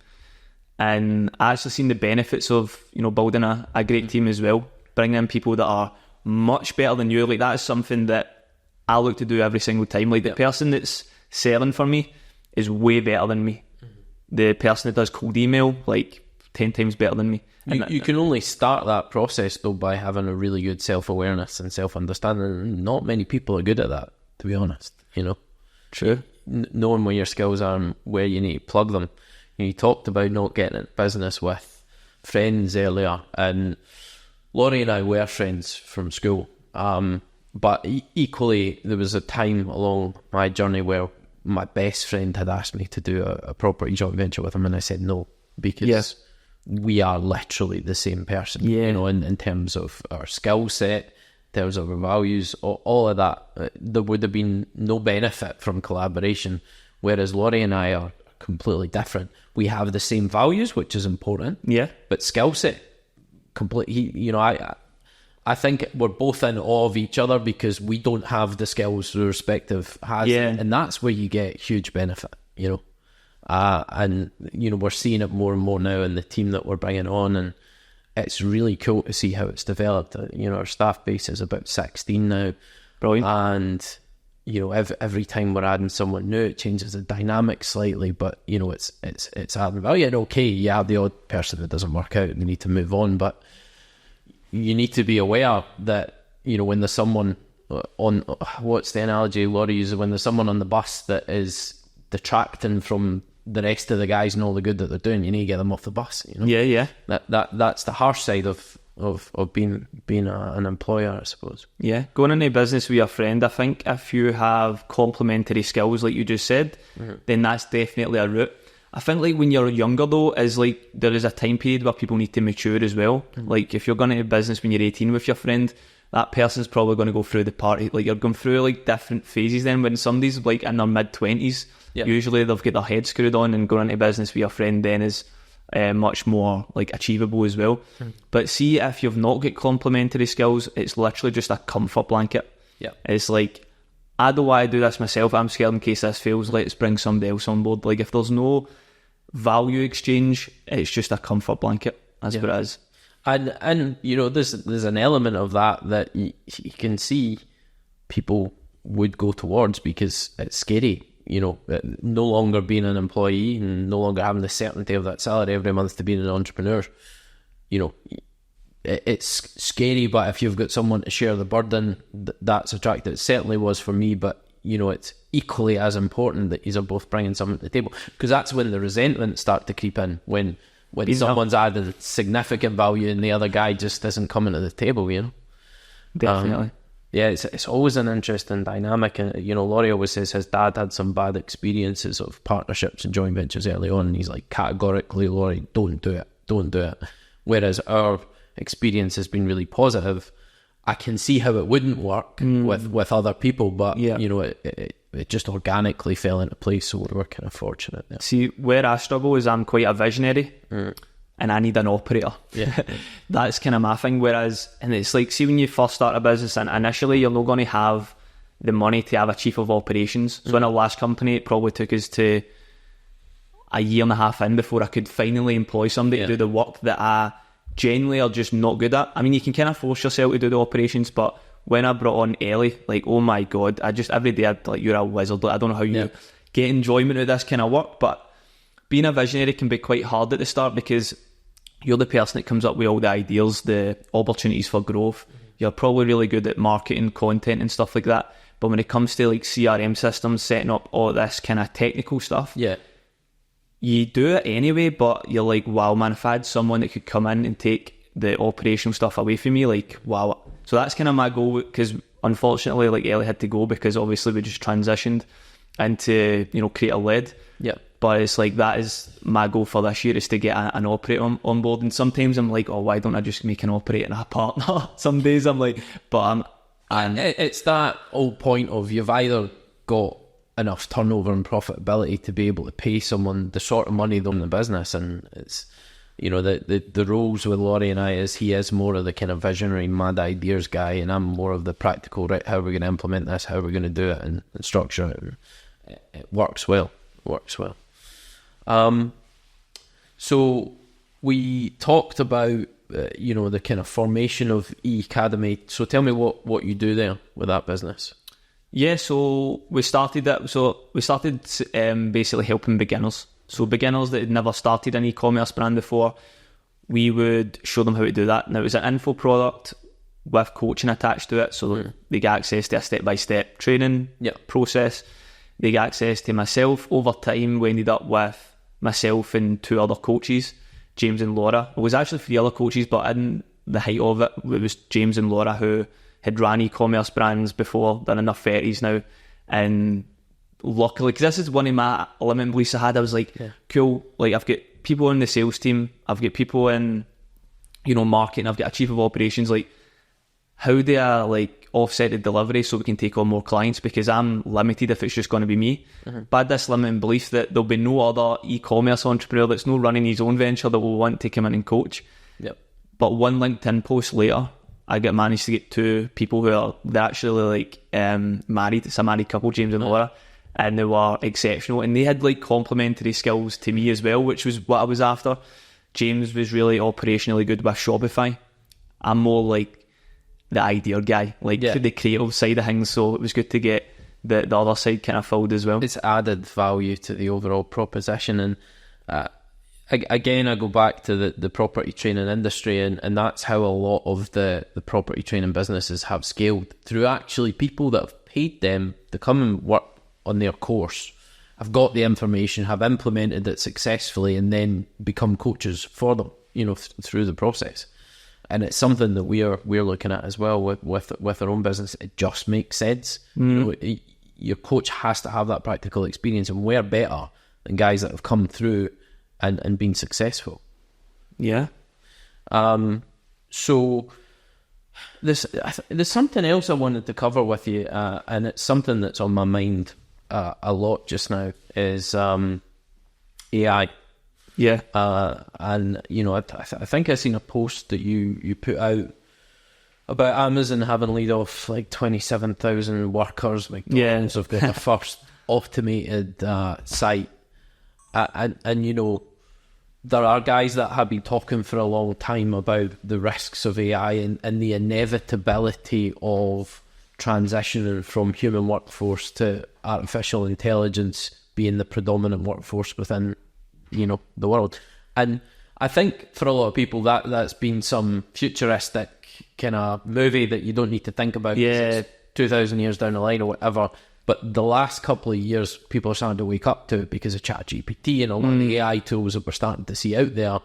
And I actually seen the benefits of, you know, building a great team as well, bringing in people that are much better than you. Like, that is something that I look to do every single time. Like, the person that's selling for me is way better than me. The person that does cold email, like 10 times better than me. You can only start that process though by having a really good self-awareness and self-understanding. Not many people are good at that, to be honest, you know. True. Knowing where your skills are and where you need to plug them. You talked about not getting in business with friends earlier, and Laurie and I were friends from school, but equally there was a time along my journey where my best friend had asked me to do a property joint venture with him, and I said no, because we are literally the same person, you know, in terms of our skill set, in terms of our values, all of that. There would have been no benefit from collaboration, whereas Laurie and I are completely different. We have the same values, which is important, but skill set, you know, I think we're both in awe of each other because we don't have the skills the respective has, and that's where you get huge benefit, you know. And you know, we're seeing it more and more now in the team that we're bringing on, and it's really cool to see how it's developed. You know, our staff base is about 16 now. Brilliant. And you know, every time we're adding someone new, it changes the dynamic slightly, but you know, it's adding value. And okay, you have the odd person that doesn't work out and you need to move on, but you need to be aware that, you know, when there's someone on, what's the analogy Laurie uses, when there's someone on the bus that is detracting from the rest of the guys and all the good that they're doing, you need to get them off the bus, you know. That's the harsh side of being an employer, I suppose. Going into business with your friend, I think if you have complementary skills like you just said, then that's definitely a route. I think like when you're younger though, is like there is a time period where people need to mature as well. Like if you're going into business when you're 18 with your friend, that person's probably going to go through the party, like you're going through like different phases. Then when somebody's like in their mid-20s, usually they've got their head screwed on, and going into business with your friend then is much more like achievable as well. But see, if you've not got complementary skills, it's literally just a comfort blanket. It's like, I don't want to do this myself, I'm scared in case this fails, let's bring somebody else on board. Like if there's no value exchange, it's just a comfort blanket. That's what it is. And you know, there's an element of that you can see people would go towards because it's scary, you know, no longer being an employee and no longer having the certainty of that salary every month to being an entrepreneur. You know, it's scary, but if you've got someone to share the burden, that's attractive. It certainly was for me, but it's equally as important that you're both bringing something to the table, because that's when the resentment start to creep in, when someone's adding significant value and the other guy just isn't coming to the table, Definitely. It's always an interesting dynamic. And Laurie always says his dad had some bad experiences of partnerships and joint ventures early on, and he's like, categorically, Laurie, don't do it. Whereas our experience has been really positive. I can see how it wouldn't work with other people, but it just organically fell into place, so we're kind of fortunate there. See, where I struggle is I'm quite a visionary, and I need an operator. Yeah. That's kind of my thing. Whereas, and it's like, see, when you first start a business, and initially you're not going to have the money to have a chief of operations. So in our last company, it probably took us to a year and a half in before I could finally employ somebody to do the work that I generally are just not good at. I mean, you can kind of force yourself to do the operations, but when I brought on Ellie, like, oh my God, I just, every day I'd like, you're a wizard. Like, I don't know how you get enjoyment out of this kind of work, but being a visionary can be quite hard at the start, because you're the person that comes up with all the ideas, the opportunities for growth. You're probably really good at marketing, content and stuff like that. But when it comes to like CRM systems, setting up all this kind of technical stuff, you do it anyway, but you're like, wow, man, if I had someone that could come in and take the operational stuff away from me, like, wow. So that's kind of my goal, because unfortunately, like, Ellie had to go because obviously we just transitioned into, creator led. Yeah. But it's like, that is my goal for this year, is to get an operator on board. And sometimes I'm like, oh, why don't I just make an operator and a partner? Some days I'm like, and it's that old point of, you've either got enough turnover and profitability to be able to pay someone the sort of money they own the business, and it's the roles with Laurie and I is, he is more of the kind of visionary mad ideas guy, and I'm more of the practical, right, how are we going to implement this, how are we going to do it and structure it, and it works well. So we talked about the kind of formation of E-Academy. So tell me what you do there with that business. Yeah, so we started basically helping beginners. So beginners that had never started an e-commerce brand before, we would show them how to do that. Now, it was an info product with coaching attached to it, so they get access to a step-by-step training process. They get access to myself. Over time, we ended up with myself and two other coaches, James and Laura. It was actually 3 other coaches, but in the height of it, it was James and Laura who had ran e-commerce brands before. They're in their 30s now. And luckily, because this is one of my limiting beliefs I had, I was like, cool, like, I've got people in the sales team, I've got people in, marketing, I've got a chief of operations, like, how do I, like, offset the delivery so we can take on more clients, because I'm limited if it's just going to be me. But I had this limiting belief that there'll be no other e-commerce entrepreneur that's not running his own venture that will want to come in and coach. But one LinkedIn post later, I managed to get 2 people they're actually like married. It's a married couple, James and Laura, and they were exceptional, and they had like complementary skills to me as well, which was what I was after. James was really operationally good with Shopify. I'm more like the idea guy, like the creative side of things, so it was good to get the other side kind of filled as well. It's added value to the overall proposition, and again, I go back to the property training industry, and that's how a lot of the property training businesses have scaled, through actually people that have paid them to come and work on their course, have got the information, have implemented it successfully, and then become coaches for them, through the process. And it's something that we're looking at as well with our own business. It just makes sense. Your coach has to have that practical experience, and we're better than guys that have come through and been successful. So there's something else I wanted to cover with you, and it's something that's on my mind a lot just now, is AI. And I think I seen a post that you put out about Amazon having laid off like 27,000 workers. McDonald's have got the first automated site, and there are guys that have been talking for a long time about the risks of AI and the inevitability of transitioning from human workforce to artificial intelligence being the predominant workforce within the world. And I think for a lot of people that's been some futuristic kind of movie that you don't need to think about. Yeah. 2,000 years down the line or whatever. But the last couple of years, people are starting to wake up to it because of ChatGPT and a lot of the AI tools that we're starting to see out there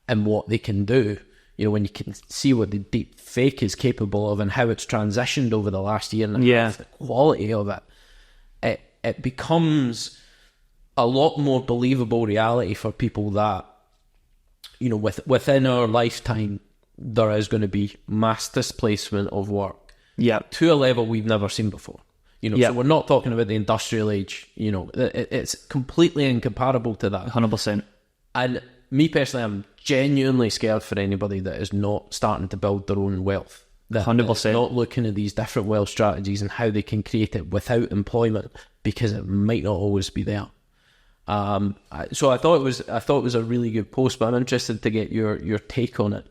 and what they can do. You know, when you can see what the deep fake is capable of and how it's transitioned over the last year and the quality of it, it becomes a lot more believable reality for people that, you know, within our lifetime, there is going to be mass displacement of work to a level we've never seen before. You know, so we're not talking about the industrial age. You know, it's completely incomparable to that. 100%. And me personally, I'm genuinely scared for anybody that is not starting to build their own wealth. 100%. Not looking at these different wealth strategies and how they can create it without employment, because it might not always be there. So I thought it was a really good post, but I'm interested to get your take on it.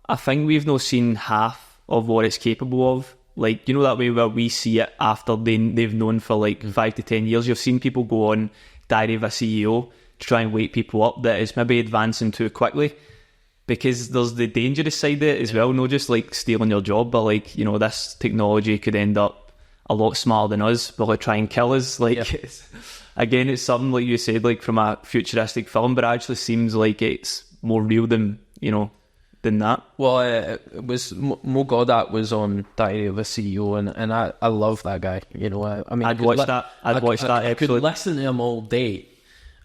I think we've not seen half of what it's capable of. Like, you know, that way where we see it after they've known for like 5 to 10 years. You've seen people go on Diary of a CEO to try and wake people up that it's maybe advancing too quickly, because there's the dangerous side of it as well, not just like stealing your job, but like, you know, this technology could end up a lot smarter than us, but like try and kill us. Like, again, it's something like you said, like from a futuristic film, but it actually seems like it's more real than, you know, than that. Well, it was Mo Goddard was on Diary of a CEO, and I love that guy. You know, I mean, I'd watch that. I could listen to him all day.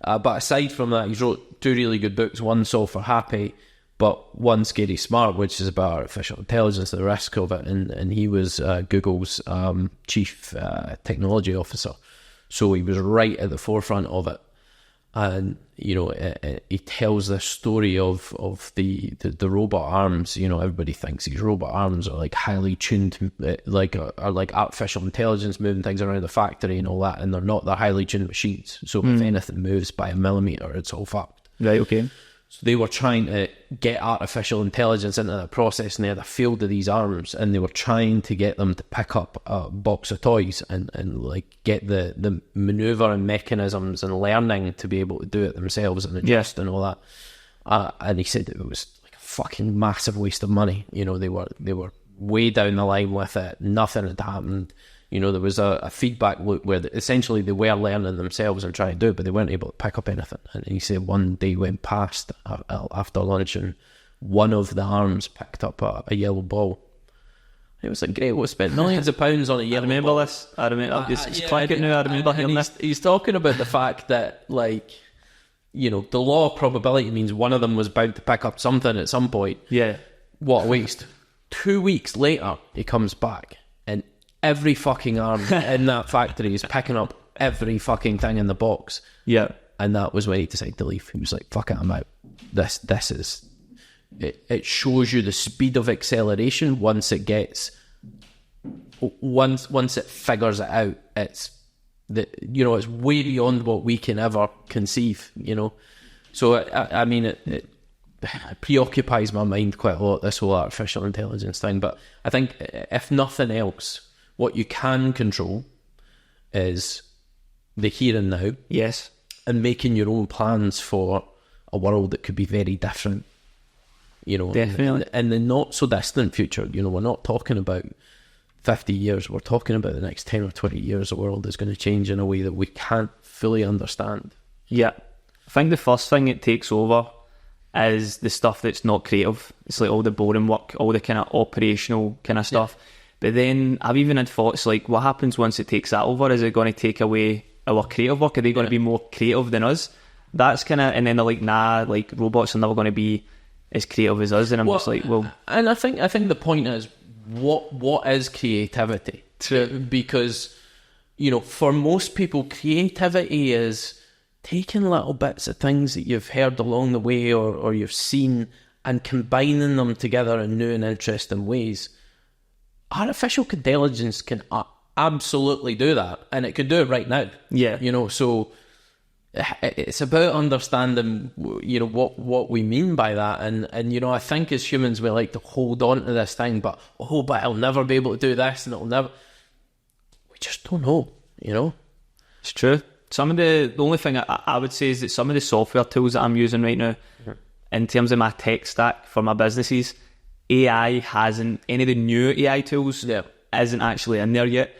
But aside from that, he's wrote 2 really good books. One, Solve for Happy, but one, Scary Smart, which is about artificial intelligence, the risk of it. And he was Google's chief technology officer, so he was right at the forefront of it. And you know, he tells this story of the robot arms. You know, everybody thinks these robot arms are like highly tuned, like artificial intelligence moving things around the factory and all that, and they're not. They're highly tuned machines. So if anything moves by a millimeter, it's all fucked. Right. Okay. So they were trying to get artificial intelligence into the process, and they had a field of these arms, and they were trying to get them to pick up a box of toys and like get the maneuver and mechanisms and learning to be able to do it themselves and adjust and all that. And he said it was like a fucking massive waste of money. You know, they were way down the line with it. Nothing had happened. You know, there was a feedback loop where essentially they were learning themselves and trying to do it, but they weren't able to pick up anything. And he said one day went past after lunch, and one of the arms picked up a yellow ball. It was like, great, we spent millions of pounds on a yellow ball. I remember this. I remember. It's clicking now. I remember hearing this. He's talking about the fact that, like, you know, the law of probability means one of them was bound to pick up something at some point. Yeah. What a waste. 2 weeks later, he comes back, and every fucking arm in that factory is picking up every fucking thing in the box. Yeah. And that was when he decided to leave. He was like, fuck it, I'm out. This is... It shows you the speed of acceleration once it gets... Once it figures it out, it's way beyond what we can ever conceive, you know. So, I mean, it preoccupies my mind quite a lot, this whole artificial intelligence thing. But I think, if nothing else, what you can control is the here and now. Yes. And making your own plans for a world that could be very different. You know, definitely. In the not so distant future. You know, we're not talking about 50 years. We're talking about the next 10 or 20 years. The world is going to change in a way that we can't fully understand. Yeah. I think the first thing it takes over is the stuff that's not creative. It's like all the boring work, all the kind of operational kind of stuff. Yeah. But then I've even had thoughts like, what happens once it takes that over? Is it going to take away our creative work? Are they going to be more creative than us? That's kind of, and then they're like, nah, like robots are never going to be as creative as us. And I'm just like, well, and I think the point is, what is creativity? Because, you know, for most people, creativity is taking little bits of things that you've heard along the way or you've seen and combining them together in new and interesting ways. Artificial intelligence can absolutely do that, and it could do it right now. Yeah. You know, so it's about understanding, you know, what we mean by that. And you know, I think as humans we like to hold on to this thing, but I'll never be able to do this, and we just don't know, you know. It's true. Some of the only thing I would say is that some of the software tools that I'm using right now, in terms of my tech stack for my businesses, AI hasn't, any of the new AI tools isn't actually in there yet.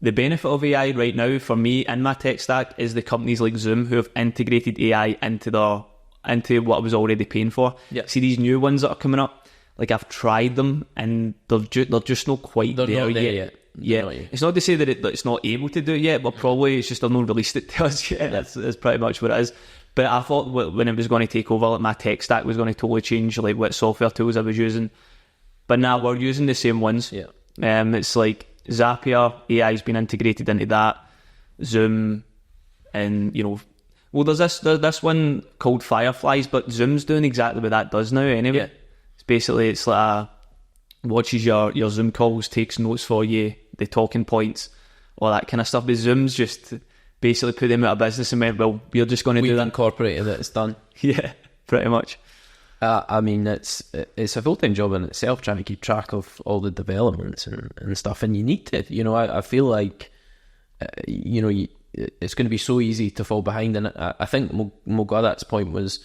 The benefit of AI right now for me in my tech stack is the companies like Zoom who have integrated AI into what I was already paying for. See these new ones that are coming up, like I've tried them and they're just not quite there yet. It's not to say that it's not able to do it yet, but probably it's just they've not released it to us yet. That's pretty much what it is. But I thought when it was going to take over, like my tech stack was going to totally change, like what software tools I was using. But now we're using the same ones. It's like Zapier, AI's been integrated into that, Zoom, and there's this one called Fireflies, but Zoom's doing exactly what that does now anyway. It's like watches your Zoom calls, takes notes for you, the talking points, all that kind of stuff. The Zoom's just basically put them out of business and went, well, we're just going to do that. Incorporated it, it's done. Yeah, pretty much. I mean, it's a full-time job in itself trying to keep track of all the developments and stuff, and you need to. I feel like, it's going to be so easy to fall behind, and I think Mogadat's point was,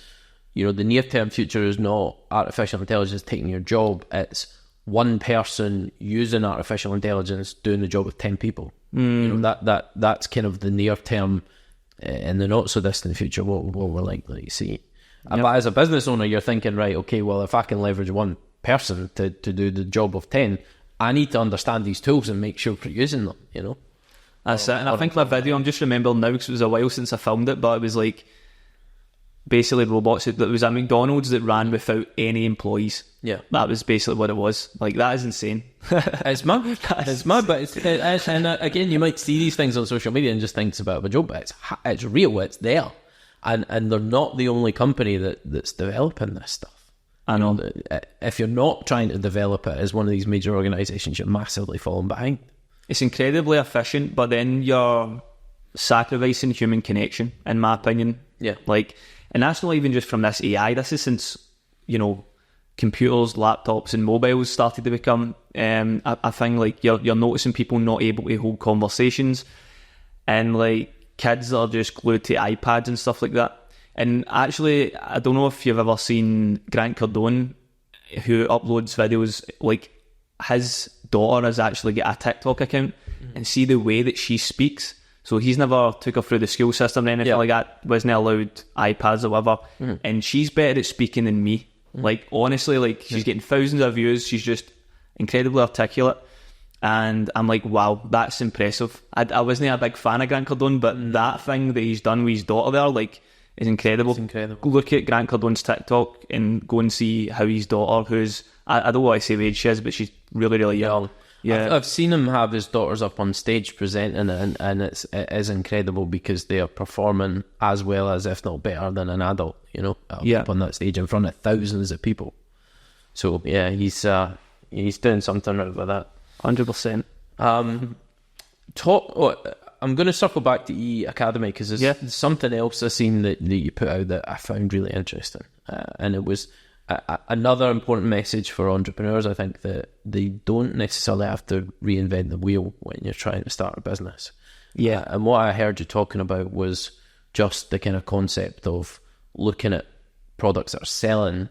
the near-term future is not artificial intelligence taking your job, it's one person using artificial intelligence doing the job of 10 people. That's kind of the near-term, and the not-so-distant future, what we're likely to see. But as a business owner, you're thinking, right, okay, well, if I can leverage one person to do the job of 10, I need to understand these tools and make sure we're using them, That's it. And I think my video, I'm just remembering now because it was a while since I filmed it, but it was like basically robots. It was a McDonald's that ran without any employees. That was basically what it was. Like, that is insane. It's mad. It's mad, but and again, you might see these things on social media and just think it's a bit of a joke, but it's real, it's there. And they're not the only company that's developing this stuff. I know. If you're not trying to develop it as one of these major organisations, you're massively falling behind. It's incredibly efficient, but then you're sacrificing human connection, in my opinion. And that's not even just from this AI. This is since, computers, laptops and mobiles started to become a thing. Like, you're noticing people not able to hold conversations, and like kids are just glued to iPads and stuff like that. And actually, I don't know if you've ever seen Grant Cardone, who uploads videos. Like, his daughter has actually got a TikTok account, and see the way that she speaks. So he's never took her through the school system or anything like that, wasn't allowed iPads or whatever, and she's better at speaking than me. Like, honestly, like, she's getting thousands of views, she's just incredibly articulate, and I'm like, wow, that's impressive. I wasn't a big fan of Grant Cardone, but that thing that he's done with his daughter there, like, is incredible. It's incredible. Look at Grant Cardone's TikTok and go and see how his daughter, who's, I don't want to say what age she is, but she's really, really young. I've seen him have his daughters up on stage presenting it, and it is incredible because they are performing as well as, if not better than an adult, up on that stage in front of thousands of people. So yeah, he's doing something right with that. 100%. I'm going to circle back to E Academy because there's something else I've seen that you put out that I found really interesting, and it was another important message for entrepreneurs. I think that they don't necessarily have to reinvent the wheel when you're trying to start a business. And what I heard you talking about was just the kind of concept of looking at products that are selling,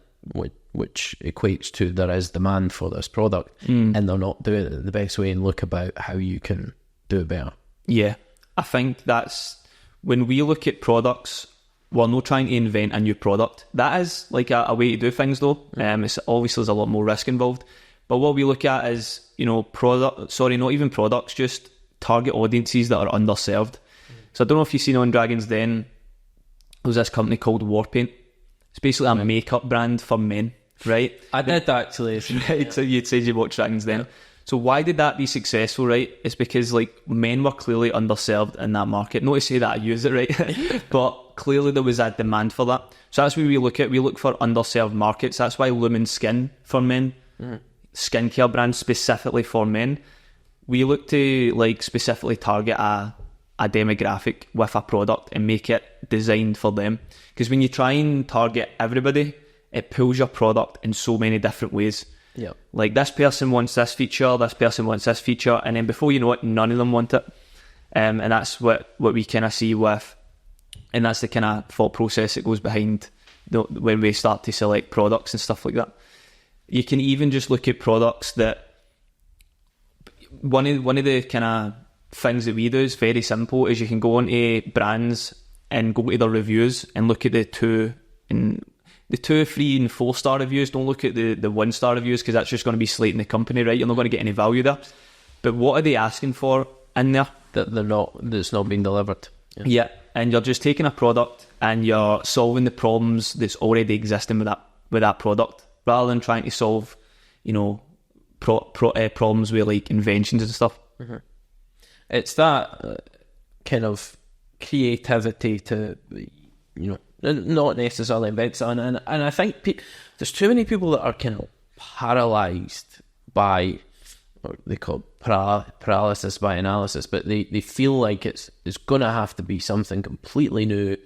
which equates to there is demand for this product, and they're not doing it the best way, and look about how you can do it better. I think that's when we look at products, we're not trying to invent a new product. That is like a way to do things, though. It's obviously there's a lot more risk involved, but what we look at is not even products, just target audiences that are underserved. So I don't know if you've seen on Dragon's Den, there's this company called Warpaint. It's basically a makeup brand for men, right? I did actually. Right, so you said you watched Dragon's Den. So why did that be successful, right? It's because like men were clearly underserved in that market. Not to say that I use it, right? But clearly there was a demand for that. So that's what we look at. We look for underserved markets. That's why Lumen Skin for men, skincare brands specifically for men. We look to like specifically target a demographic with a product and make it designed for them. Because when you try and target everybody, it pulls your product in so many different ways. Like this person wants this feature, this person wants this feature, and then before you know it, none of them want it. And that's what we kind of see with, and that's the kind of thought process that goes behind when we start to select products and stuff like that. You can even just look at products that one of the kind of things that we do is very simple. Is you can go onto brands and go to their reviews and look at the 2, 3 and 4 star reviews. Don't look at the 1 star reviews, because that's just going to be slating the company, right? You're not going to get any value there. But what are they asking for in there? That's not being delivered. Yeah, and you're just taking a product and you're solving the problems that's already existing with that product, rather than trying to solve, problems with like inventions and stuff. Mm-hmm. It's that kind of creativity to, not necessarily invent something. And I think there's too many people that are kind of paralysed by, what they call paralysis by analysis, but they feel like it's going to have to be something completely new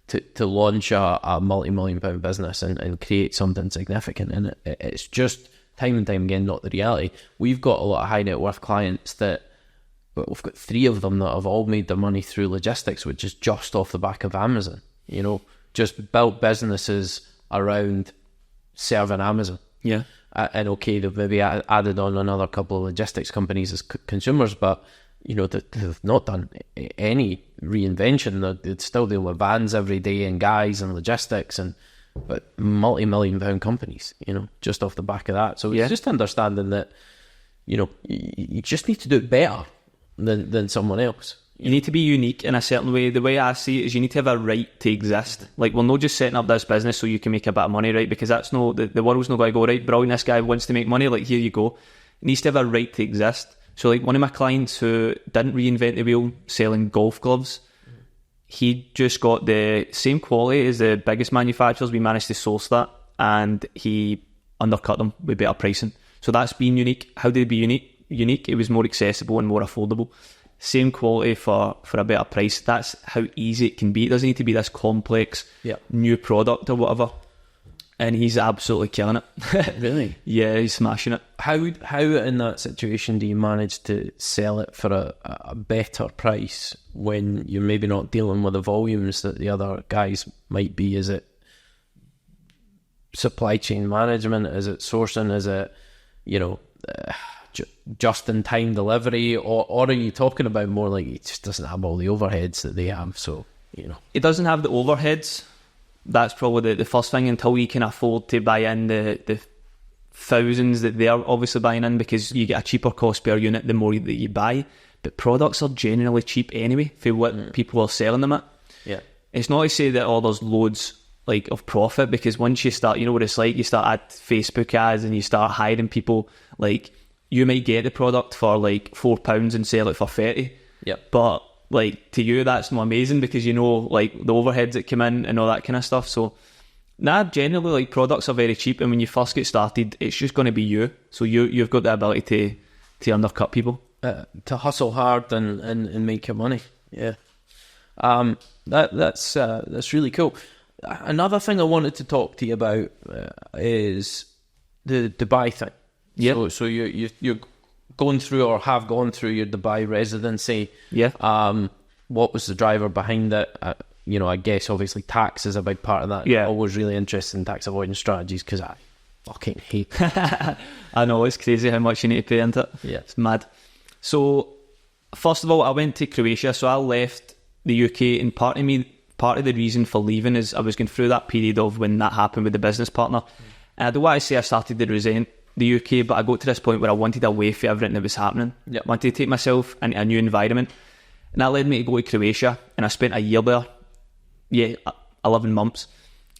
to launch a multi-million pound business and create something significant. And it's just time and time again not the reality. We've got a lot of high net worth clients but we've got 3 of them that have all made their money through logistics, which is just off the back of Amazon. Just built businesses around serving Amazon. Yeah. And okay, they've maybe added on another couple of logistics companies as consumers, but they've not done any reinvention. They'd still deal with vans every day and guys and logistics, but multi-million pound companies, just off the back of that. So it's just understanding that, you just need to do it better than someone else. You need to be unique in a certain way. The way I see it is you need to have a right to exist. Like, we're not just setting up this business so you can make a bit of money, right? Because that's the world's not going to go, right, brilliant, this guy wants to make money, like, here you go. It needs to have a right to exist. So, like, one of my clients who didn't reinvent the wheel selling golf gloves, he just got the same quality as the biggest manufacturers. We managed to source that, and he undercut them with better pricing. So that's being unique. How did it be unique? It was more accessible and more affordable. Same quality for a better price. That's how easy it can be. It doesn't need to be this complex new product or whatever. And he's absolutely killing it. Really? Yeah, he's smashing it. How in that situation do you manage to sell it for a better price when you're maybe not dealing with the volumes that the other guys might be? Is it supply chain management? Is it sourcing? Is it, just-in-time delivery, or are you talking about more like it just doesn't have all the overheads that they have? So, it doesn't have the overheads. That's probably the first thing, until you can afford to buy in the thousands that they're obviously buying in, because you get a cheaper cost per unit the more that you buy. But products are generally cheap anyway for what people are selling them at. Yeah, it's not to say that there's loads like of profit, because once you start, what it's like, you start at Facebook ads and you start hiring people. Like, you might get the product for like £4 and sell it for 30. Yeah. But like, to you, that's not amazing, because like the overheads that come in and all that kind of stuff. So generally, like, products are very cheap, and when you first get started, it's just going to be you. So you've got the ability to undercut people, to hustle hard and make your money. Yeah. That's really cool. Another thing I wanted to talk to you about is the Dubai thing. Yeah. So you're going through, or have gone through, your Dubai residency. Yeah. What was the driver behind it? I guess obviously tax is a big part of that. Yeah. Always really interested in tax avoidance strategies, because I fucking hate I know, it's crazy how much you need to pay into it. Yeah. It's mad. So, first of all, I went to Croatia. So I left the UK, and part of the reason for leaving is I was going through that period of when that happened with the business partner. And I don't want to say I started to resent the UK, but I got to this point where I wanted away from everything that was happening. Yep. I wanted to take myself into a new environment, and that led me to go to Croatia, and I spent a year there. 11 months.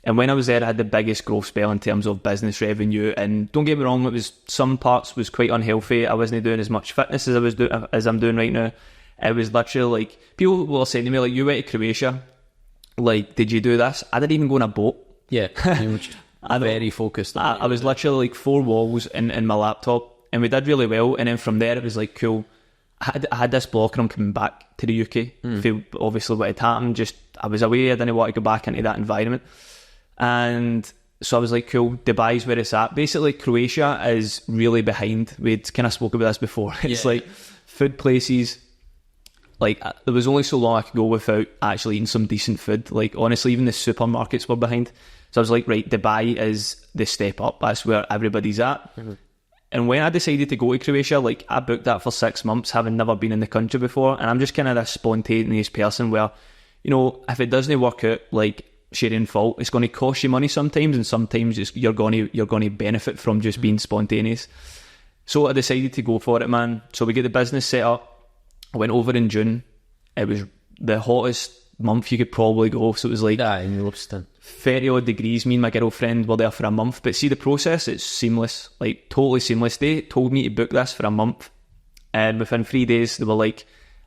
And when I was there, I had the biggest growth spell in terms of business revenue. And don't get me wrong, some parts was quite unhealthy. I wasn't doing as much fitness as I'm doing right now. It was literally like, people were saying to me, like, you went to Croatia, like, did you do this? I didn't even go on a boat. Yeah. I'm very focused. I was literally like 4 walls in my laptop, and we did really well. And then from there, it was like, cool. I had this blocker on coming back to the UK. For obviously what had happened. Just, I was away. I didn't want to go back into that environment. And so I was like, cool, Dubai's where it's at. Basically, Croatia is really behind. We'd kind of spoke about this before. It's like food places. Like, there was only so long I could go without actually eating some decent food. Like, honestly, even the supermarkets were behind. So I was like, right, Dubai is the step up. That's where everybody's at. Mm-hmm. And when I decided to go to Croatia, like, I booked that for 6 months, having never been in the country before. And I'm just kind of this spontaneous person where, you know, if it doesn't work out, like, sharing fault, it's going to cost you money sometimes, and sometimes you're going to benefit from just being spontaneous. So I decided to go for it, man. So we get the business set up. I went over in June. It was the hottest month you could probably go. So it was like in Robertson, 30 odd degrees. Me and my girlfriend were there for a month. But see, the process, it's seamless, like totally seamless. They told me to book this for a month, and within 3 days they were like,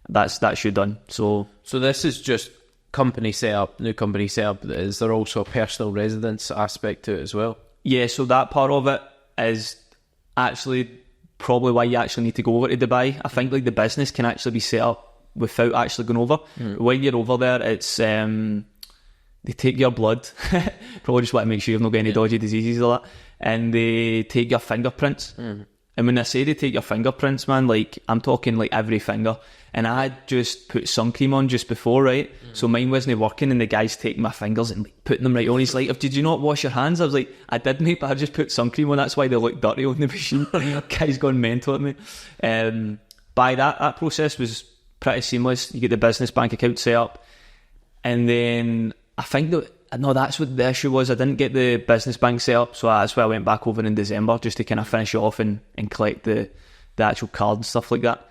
that's you done. So this is just company setup, new company setup. Is there also a personal residence aspect to it as well? Yeah, so that part of it is actually probably why you actually need to go over to Dubai. I think like the business can actually be set up without actually going over. When you're over there, it's they take your blood. Probably just want to make sure you've not got any dodgy diseases or that. And they take your fingerprints. And when I say they take your fingerprints, man, like, I'm talking like every finger. And I had just put sun cream on just before, right? So mine wasn't working, and the guy's taking my fingers and like putting them right on. He's like, did you not wash your hands? I was like, I did, mate, but I just put sun cream on. That's why they look dirty on the machine. Guy's gone mental at me. By that process was pretty seamless. You get the business bank account set up. And then I think that's what the issue was. I didn't get the business bank set up, so that's why I went back over in December just to kind of finish it off and collect the actual card and stuff like that.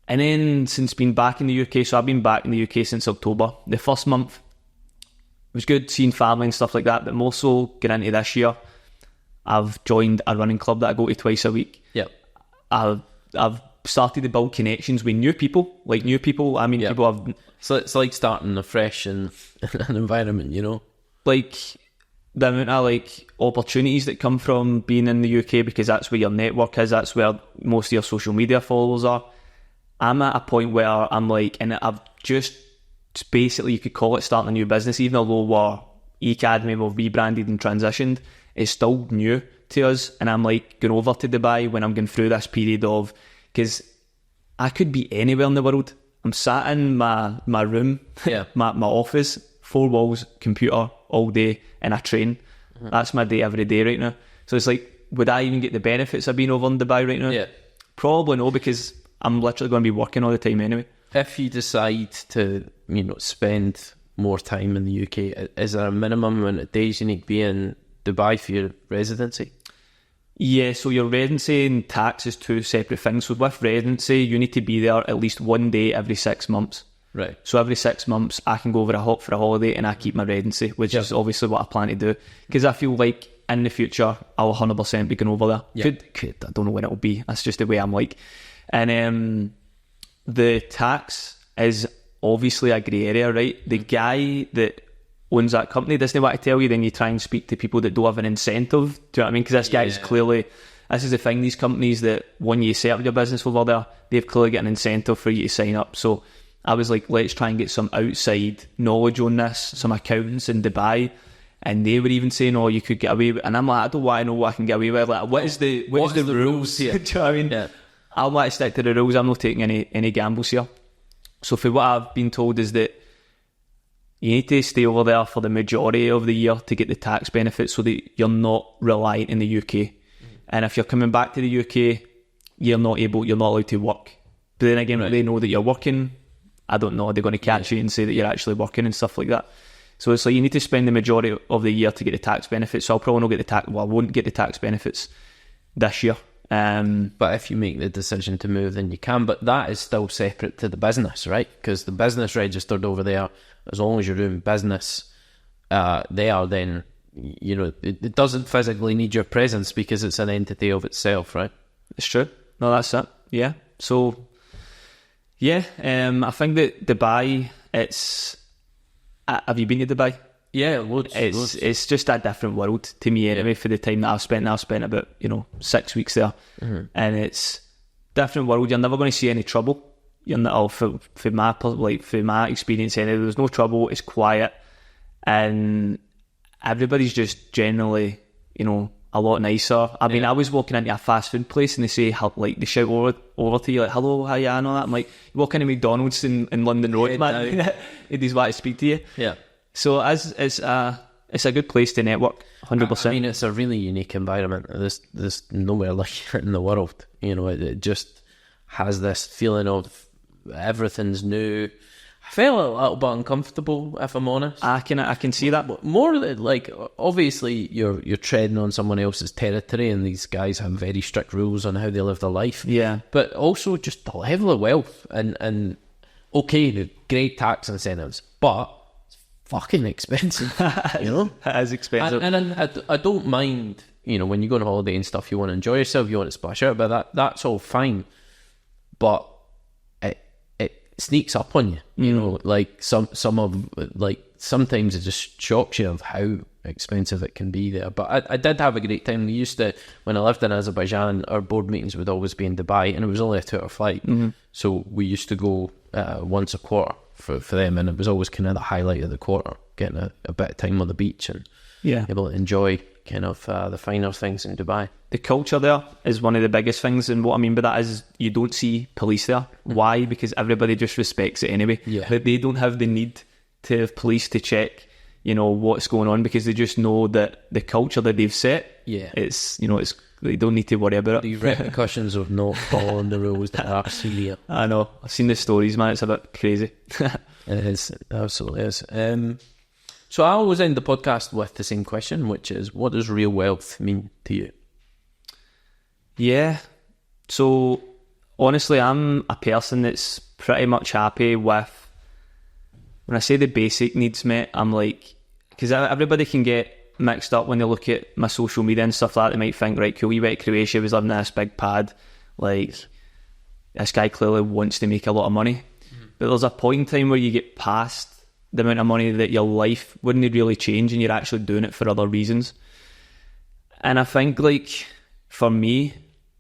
And then since being back in the UK, so I've been back in the UK since October. The first month it was good seeing family and stuff like that, but more so getting into this year, I've joined a running club that I go to twice a week. Yep. I've started to build connections with new people. I mean, people I've... So it's like starting afresh in an environment, you know? Like, the amount of, like, opportunities that come from being in the UK, because that's where your network is, that's where most of your social media followers are. I'm at a point where I'm like, and I've just basically, you could call it starting a new business, even although we're Academy, we've rebranded and transitioned, it's still new to us. And I'm like going over to Dubai when I'm going through this period of, because I could be anywhere in the world. I'm sat in my room, my office, 4 walls, computer all day, and I train. That's my day every day right now. So it's like, would I even get the benefits of being over in Dubai right now? Yeah. Probably no, because I'm literally going to be working all the time anyway. If you decide to, you know, spend more time in the UK, is there a minimum amount of days you need to be in Dubai for your residency? Yeah, so your residency and tax is 2 separate things. So with residency, you need to be there at least 1 day every 6 months. Right. So every 6 months, I can go over for a holiday and I keep my residency, which is obviously what I plan to do. Because I feel like in the future, I'll 100% be going over there. Yep. Could, I don't know when it'll be. That's just the way I'm like. And the tax is obviously a grey area, right? The guy that owns that company doesn't want to tell you, then you try and speak to people that don't have an incentive. Do you know what I mean? Because this guy is clearly, this is the thing, these companies that when you set up your business over there, they've clearly got an incentive for you to sign up. So I was like, let's try and get some outside knowledge on this, some accountants in Dubai. And they were even saying, oh, you could get away with it. And I'm like, I don't want to know what I can get away with. Like, what is the rules here? Do you know what I mean? Yeah. I want to stick to the rules. I'm not taking any gambles here. So for what I've been told is that you need to stay over there for the majority of the year to get the tax benefits so that you're not reliant in the UK. And if you're coming back to the UK, you're not allowed to work. But then again, they know that you're working. I don't know, they're going to catch you and say that you're actually working and stuff like that. So it's like you need to spend the majority of the year to get the tax benefits. So I'll probably not get the tax. Well, I won't get the tax benefits this year. But if you make the decision to move, then you can. But that is still separate to the business, right? Because the business registered over there, as long as you're doing business there, then you know it doesn't physically need your presence because it's an entity of itself, right? It's true. No, that's it. Yeah. So yeah, I think that Dubai, it's. Have you been to Dubai? Yeah, loads. It's just a different world to me anyway. For the time that I've spent about 6 weeks there, and it's different world. You're never going to see any trouble. You're not for my experience anyway. There's no trouble. It's quiet, and everybody's just generally a lot nicer. I mean, I was walking into a fast food place and they say they shout over to you like, "Hello, how you?" and all that. I'm like, you walk into McDonald's in London Road, man. They just want to speak to you. Yeah. So it's it's a good place to network, 100%. I mean, it's a really unique environment. There's nowhere like it in the world. It just has this feeling of everything's new. I felt a little bit uncomfortable, if I'm honest. I can see that. More like, obviously, you're treading on someone else's territory, and these guys have very strict rules on how they live their life. Yeah. But also just the level of wealth, and okay, the great tax incentives, but it's fucking expensive. It is expensive. And I don't mind, when you go on holiday and stuff, you want to enjoy yourself, you want to splash out, but that's all fine. But it sneaks up on you, like some of, like, sometimes it just shocks you of how expensive it can be there. But I did have a great time. We used to, when I lived in Azerbaijan, our board meetings would always be in Dubai, and it was only a 2-hour flight. So we used to go once a quarter for them, and it was always kind of the highlight of the quarter, getting a bit of time on the beach and able to enjoy kind of the finer things in Dubai. The culture there is one of the biggest things, and what I mean by that is you don't see police there. Why? Because everybody just respects it anyway. They don't have the need to have police to check what's going on, because they just know that the culture that they've set, it's they don't need to worry about it. The repercussions of not following the rules that are severe. I know, I've seen the stories, man. It's a bit crazy. It is, it absolutely is. So I always end the podcast with the same question, which is, what does real wealth mean to you? Yeah, so honestly, I'm a person that's pretty much happy with, when I say the basic needs met, I'm like, because everybody can get mixed up when they look at my social media and stuff like that. They might think, right, cool, we went to Croatia, was living in this big pad, like, this guy clearly wants to make a lot of money. But there's a point in time where you get past the amount of money that your life wouldn't really change, and you're actually doing it for other reasons. And I think, like, for me,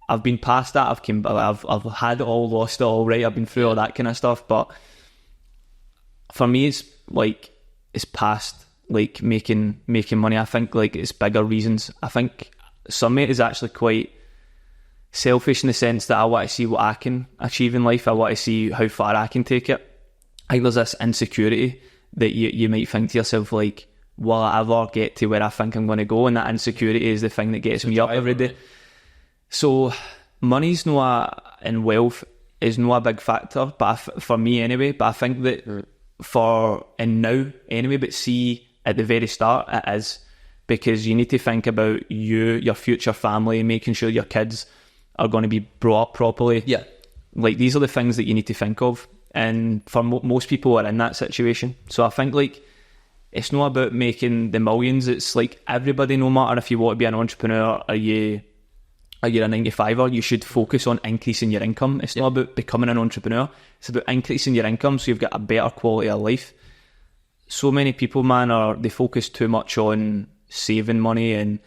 I've been past that. I've had it all, lost it all, right? I've been through all that kind of stuff. But for me, it's like, it's past like making money. I think, like, it's bigger reasons. I think some of it is actually quite selfish in the sense that I want to see what I can achieve in life. I want to see how far I can take it. I think there's this insecurity that you might think to yourself, like, will I ever get to where I think I'm going to go? And that insecurity is the thing that gets me up every day. So money's and wealth is not a big factor, but for me anyway. But I think that now anyway, but see, at the very start it is, because you need to think about your future family, making sure your kids are going to be brought up properly. Yeah, like, these are the things that you need to think of. And for most people are in that situation. So I think, like, it's not about making the millions. It's like, everybody, no matter if you want to be an entrepreneur or you're a 9-to-5er, you should focus on increasing your income. It's not about becoming an entrepreneur. It's about increasing your income so you've got a better quality of life. So many people, man, they focus too much on saving money and,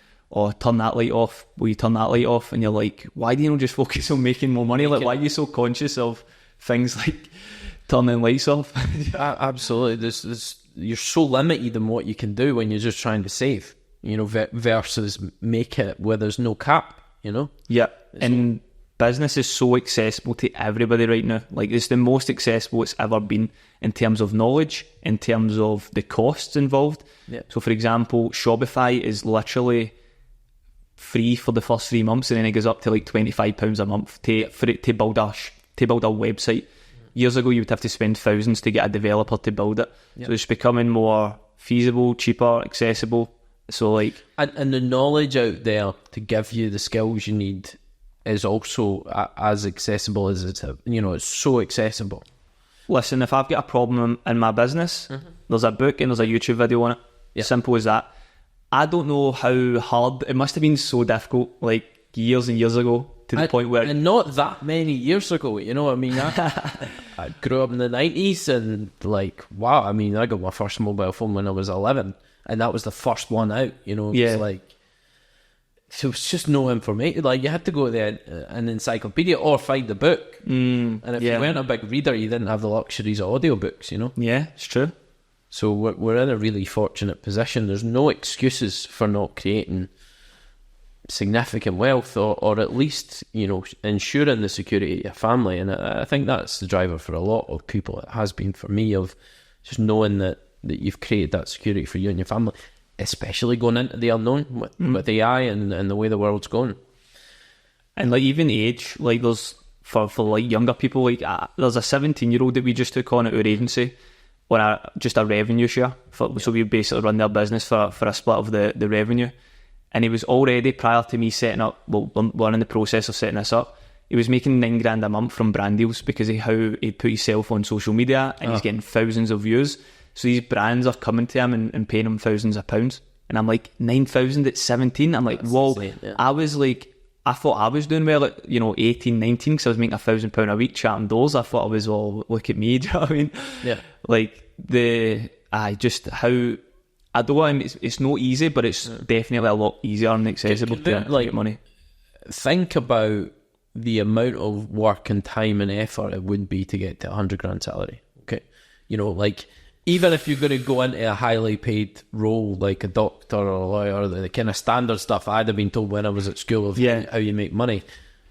turn that light off. Will you turn that light off? And you're like, why do you not just focus on making more money? Like, why are you so conscious of things like turning lights off? Absolutely. You're so limited in what you can do when you're just trying to save, versus make it where there's no cap. Yeah, and business is so accessible to everybody right now. Like, it's the most accessible it's ever been in terms of knowledge, in terms of the costs involved. So for example, Shopify is literally free for the first 3 months, and then it goes up to like £25 a month to build a website. Years ago you would have to spend thousands to get a developer to build it. So it's becoming more feasible, cheaper, accessible. So, like, and the knowledge out there to give you the skills you need is also as accessible as it's so accessible. Listen, if I've got a problem in my business, there's a book and there's a YouTube video on it. Simple as that. I don't know how hard it must have been. So difficult, like, years and years ago, to the point where, and not that many years ago, I mean, I grew up in the 90s, and, like, wow, I mean, I got my first mobile phone when I was 11. And that was the first one out, It's like, so it's just no information. Like, you had to go to an encyclopedia or find the book. And if you weren't a big reader, you didn't have the luxuries of audiobooks, Yeah, it's true. So we're in a really fortunate position. There's no excuses for not creating significant wealth, or at least, ensuring the security of your family. And I think that's the driver for a lot of people. It has been for me, of just knowing that you've created that security for you and your family. especially going into the unknown with AI and the way the world's going. And like even age, like there's for like younger people, like there's a 17-year-old that we just took on at our agency on just a revenue share. So we basically run their business for a split of the revenue. And he was already, prior to me setting up, well, we're in the process of setting this up, he was making $9,000 a month from brand deals because of how he'd put himself on social media, and he's getting thousands of views. So these brands are coming to him and paying him thousands of pounds. And I'm like, 9,000 at 17? I'm like, whoa. I was like, I thought I was doing well at, 18, 19, because I was making £1,000 a week chatting doors. I thought I was, look at me, do you know what I mean? Yeah. Like, I don't know, it's not easy, but it's definitely a lot easier and accessible to get money. Think about the amount of work and time and effort it would be to get to $100,000 salary. Okay. Like, even if you're going to go into a highly paid role like a doctor or a lawyer, the kind of standard stuff I'd have been told when I was at school of how you make money,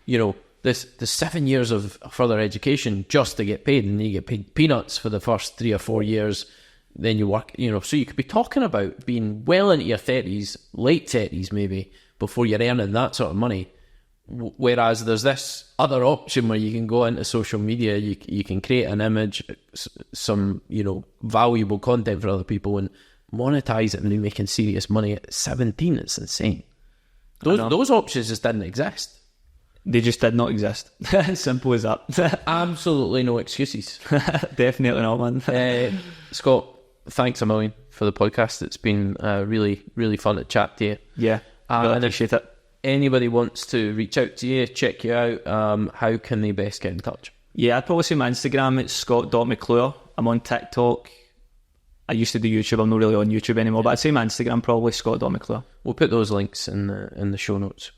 the 7 years of further education just to get paid, and you get paid peanuts for the first 3 or 4 years, then you work, so you could be talking about being well into your 30s, late 30s maybe, before you're earning that sort of money. Whereas there's this other option where you can go into social media, you can create an image, some valuable content for other people, and monetize it and be making serious money at 17. It's insane. Those options just didn't exist. They just did not exist. Simple as that. Absolutely no excuses. Definitely not, man. Scott, thanks a million for the podcast. It's been really, really fun to chat to you. Yeah, really appreciate it. Anybody wants to reach out to you, check you out, how can they best get in touch? Yeah, I'd probably say my Instagram, it's scott.mcclure. I'm on TikTok. I used to do YouTube. I'm not really on YouTube anymore, but I'd say my Instagram probably scott.mcclure. We'll put those links in the show notes.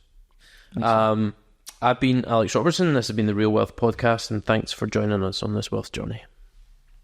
I've been Alex Robertson. This has been the Real Wealth Podcast, and thanks for joining us on this wealth journey.